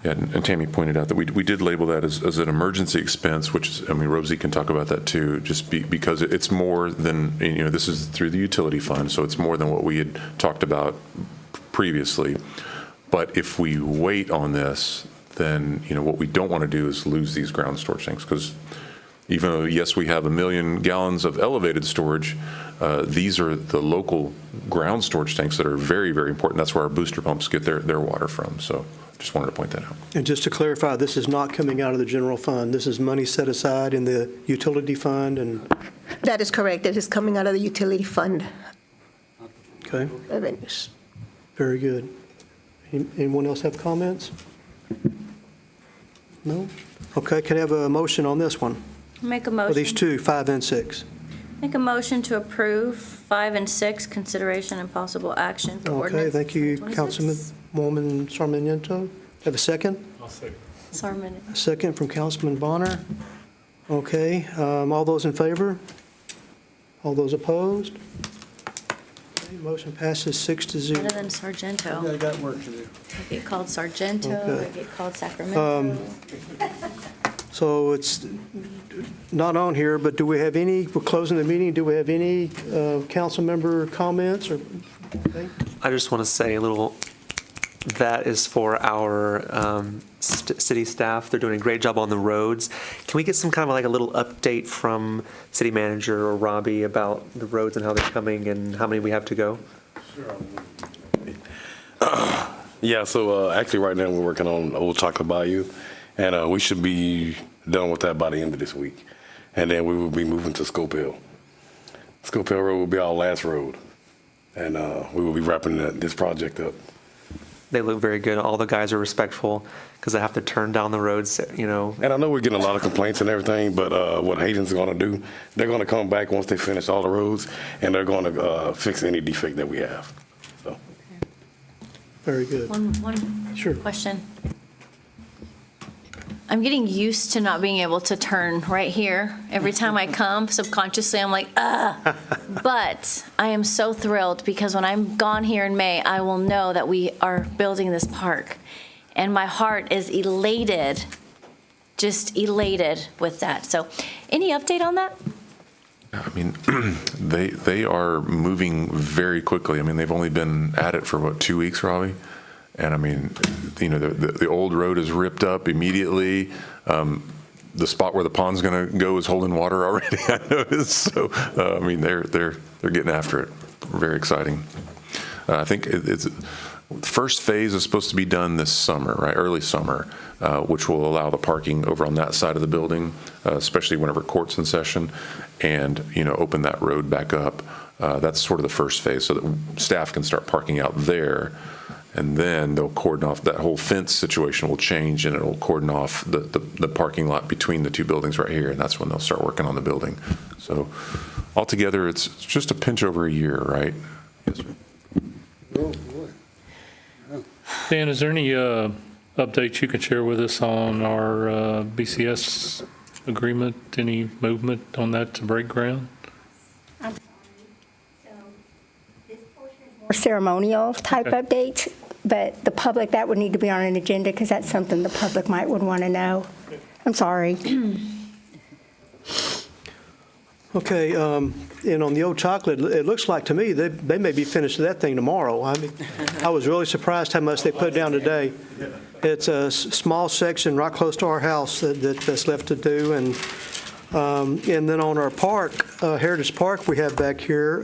H: Yeah, and Tammy pointed out that we did label that as an emergency expense, which is, I mean, Rosie can talk about that too, just because it's more than, this is through the utility fund, so it's more than what we had talked about previously. But if we wait on this, then, what we don't want to do is lose these ground storage tanks, because even though, yes, we have 1 million gallons of elevated storage, these are the local ground storage tanks that are very, very important. That's where our booster pumps get their water from. So just wanted to point that out.
A: And just to clarify, this is not coming out of the general fund. This is money set aside in the utility fund and,
O: That is correct. It is coming out of the utility fund
A: okay,
O: revenues.
A: very good. Anyone else have comments? No? Okay, can I have a motion on this one?
B: Make a
A: For these
B: motion,
A: two, 5 and 6?
B: make a motion to approve 5 and 6, consideration and possible action for
A: Okay,
B: ordinance.
A: thank you,
B: 26.
A: Councilwoman Sarmiento. Have a second?
B: Sorry,
A: A second from Councilman Bonner. Okay, all those in favor? All those opposed? Okay, motion passes 6-0.
B: better than Sargento.
D: I got work to do.
B: I get called Sargento,
A: Okay.
B: I get called Sacramento.
A: So it's not on here, but do we have any, we're closing the meeting, do we have any council member comments or? Okay.
E: I just want to say a little, that is for our city staff. They're doing a great job on the roads. Can we get some kind of like a little update from city manager or Robbie about the roads and how they're coming and how many we have to go?
P: Yeah, so actually right now we're working on Old Chocolate Bayou, and we should be done with that by the end of this week. And then we will be moving to Scope Hill. Scope Hill Road will be our last road, and we will be wrapping this project up.
E: They look very good. All the guys are respectful because they have to turn down the roads, you know.
P: And I know we're getting a lot of complaints and everything, but what Hayden's going to do, they're going to come back once they finish all the roads, and they're going to fix any defect that we have. So.
A: Very good.
B: One
A: Sure.
B: question. I'm getting used to not being able to turn right here. Every time I come, subconsciously, I'm like, ah. But I am so thrilled because when I'm gone here in May, I will know that we are building this park. And my heart is elated, just elated with that. So any update on that?
H: I mean, they are moving very quickly. I mean, they've only been at it for, what, 2 weeks, Robbie? And I mean, you know, the old road is ripped up immediately. The spot where the pond's going to go is holding water already, I noticed. So, I mean, they're getting after it. Very exciting. I think it's first phase is supposed to be done this summer, right? Early summer, which will allow the parking over on that side of the building, especially whenever court's in session, and, you know, open that road back up. That's sort of the first phase so that staff can start parking out there. And then they'll cordon off, that whole fence situation will change and it'll cordon off the parking lot between the two buildings right here. And that's when they'll start working on the building. So altogether, it's just a pinch over a year, right? Yes, sir.
D: Oh, boy.
C: Dan, is there any updates you can share with us on our BCS agreement? Any movement on that to break ground?
K: More ceremonial type
C: Okay.
K: updates, but the public, that would need to be on an agenda because that's something the public might would want to know. I'm sorry.
A: Okay, and on the Old Chocolate, it looks like to me they may be finished with that thing tomorrow. I mean, I was really surprised how much they put down today. It's a small section right close to our house that's left to do, and then on our park, Heritage Park we have back here,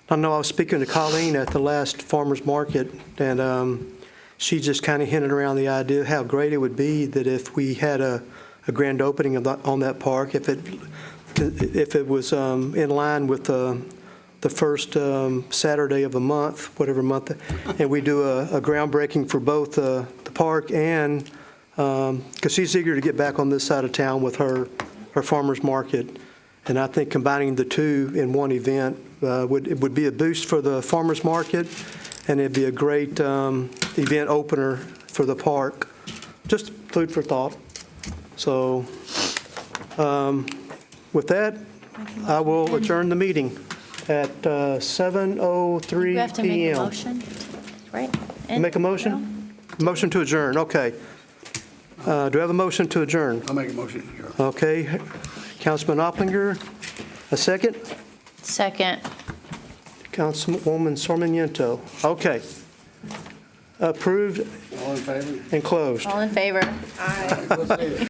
A: I know I was speaking to Colleen at the last farmer's market, and she just kind of hinted around the idea how great it would be that if we had a grand opening on that park, if it was in line with the first Saturday of a month, whatever month, and we do a groundbreaking for both the park and, because she's eager to get back on this side of town with her farmer's market. And I think combining the two in one event would be a boost for the farmer's market, and it'd be a great event opener for the park. Just food for thought. So with that, I will adjourn the meting at 7:03
B: We have to make a
A: p.m.
B: motion, right?
A: Make a motion? Motion to adjourn, okay. Do I have a motion to adjourn?
D: I'll make a motion. Sure.
A: Okay. Councilman Opplinger, a second?
B: Second.
A: Councilwoman Sarmiento. Okay. Approved
D: All in favor?
A: and closed.
B: All in favor?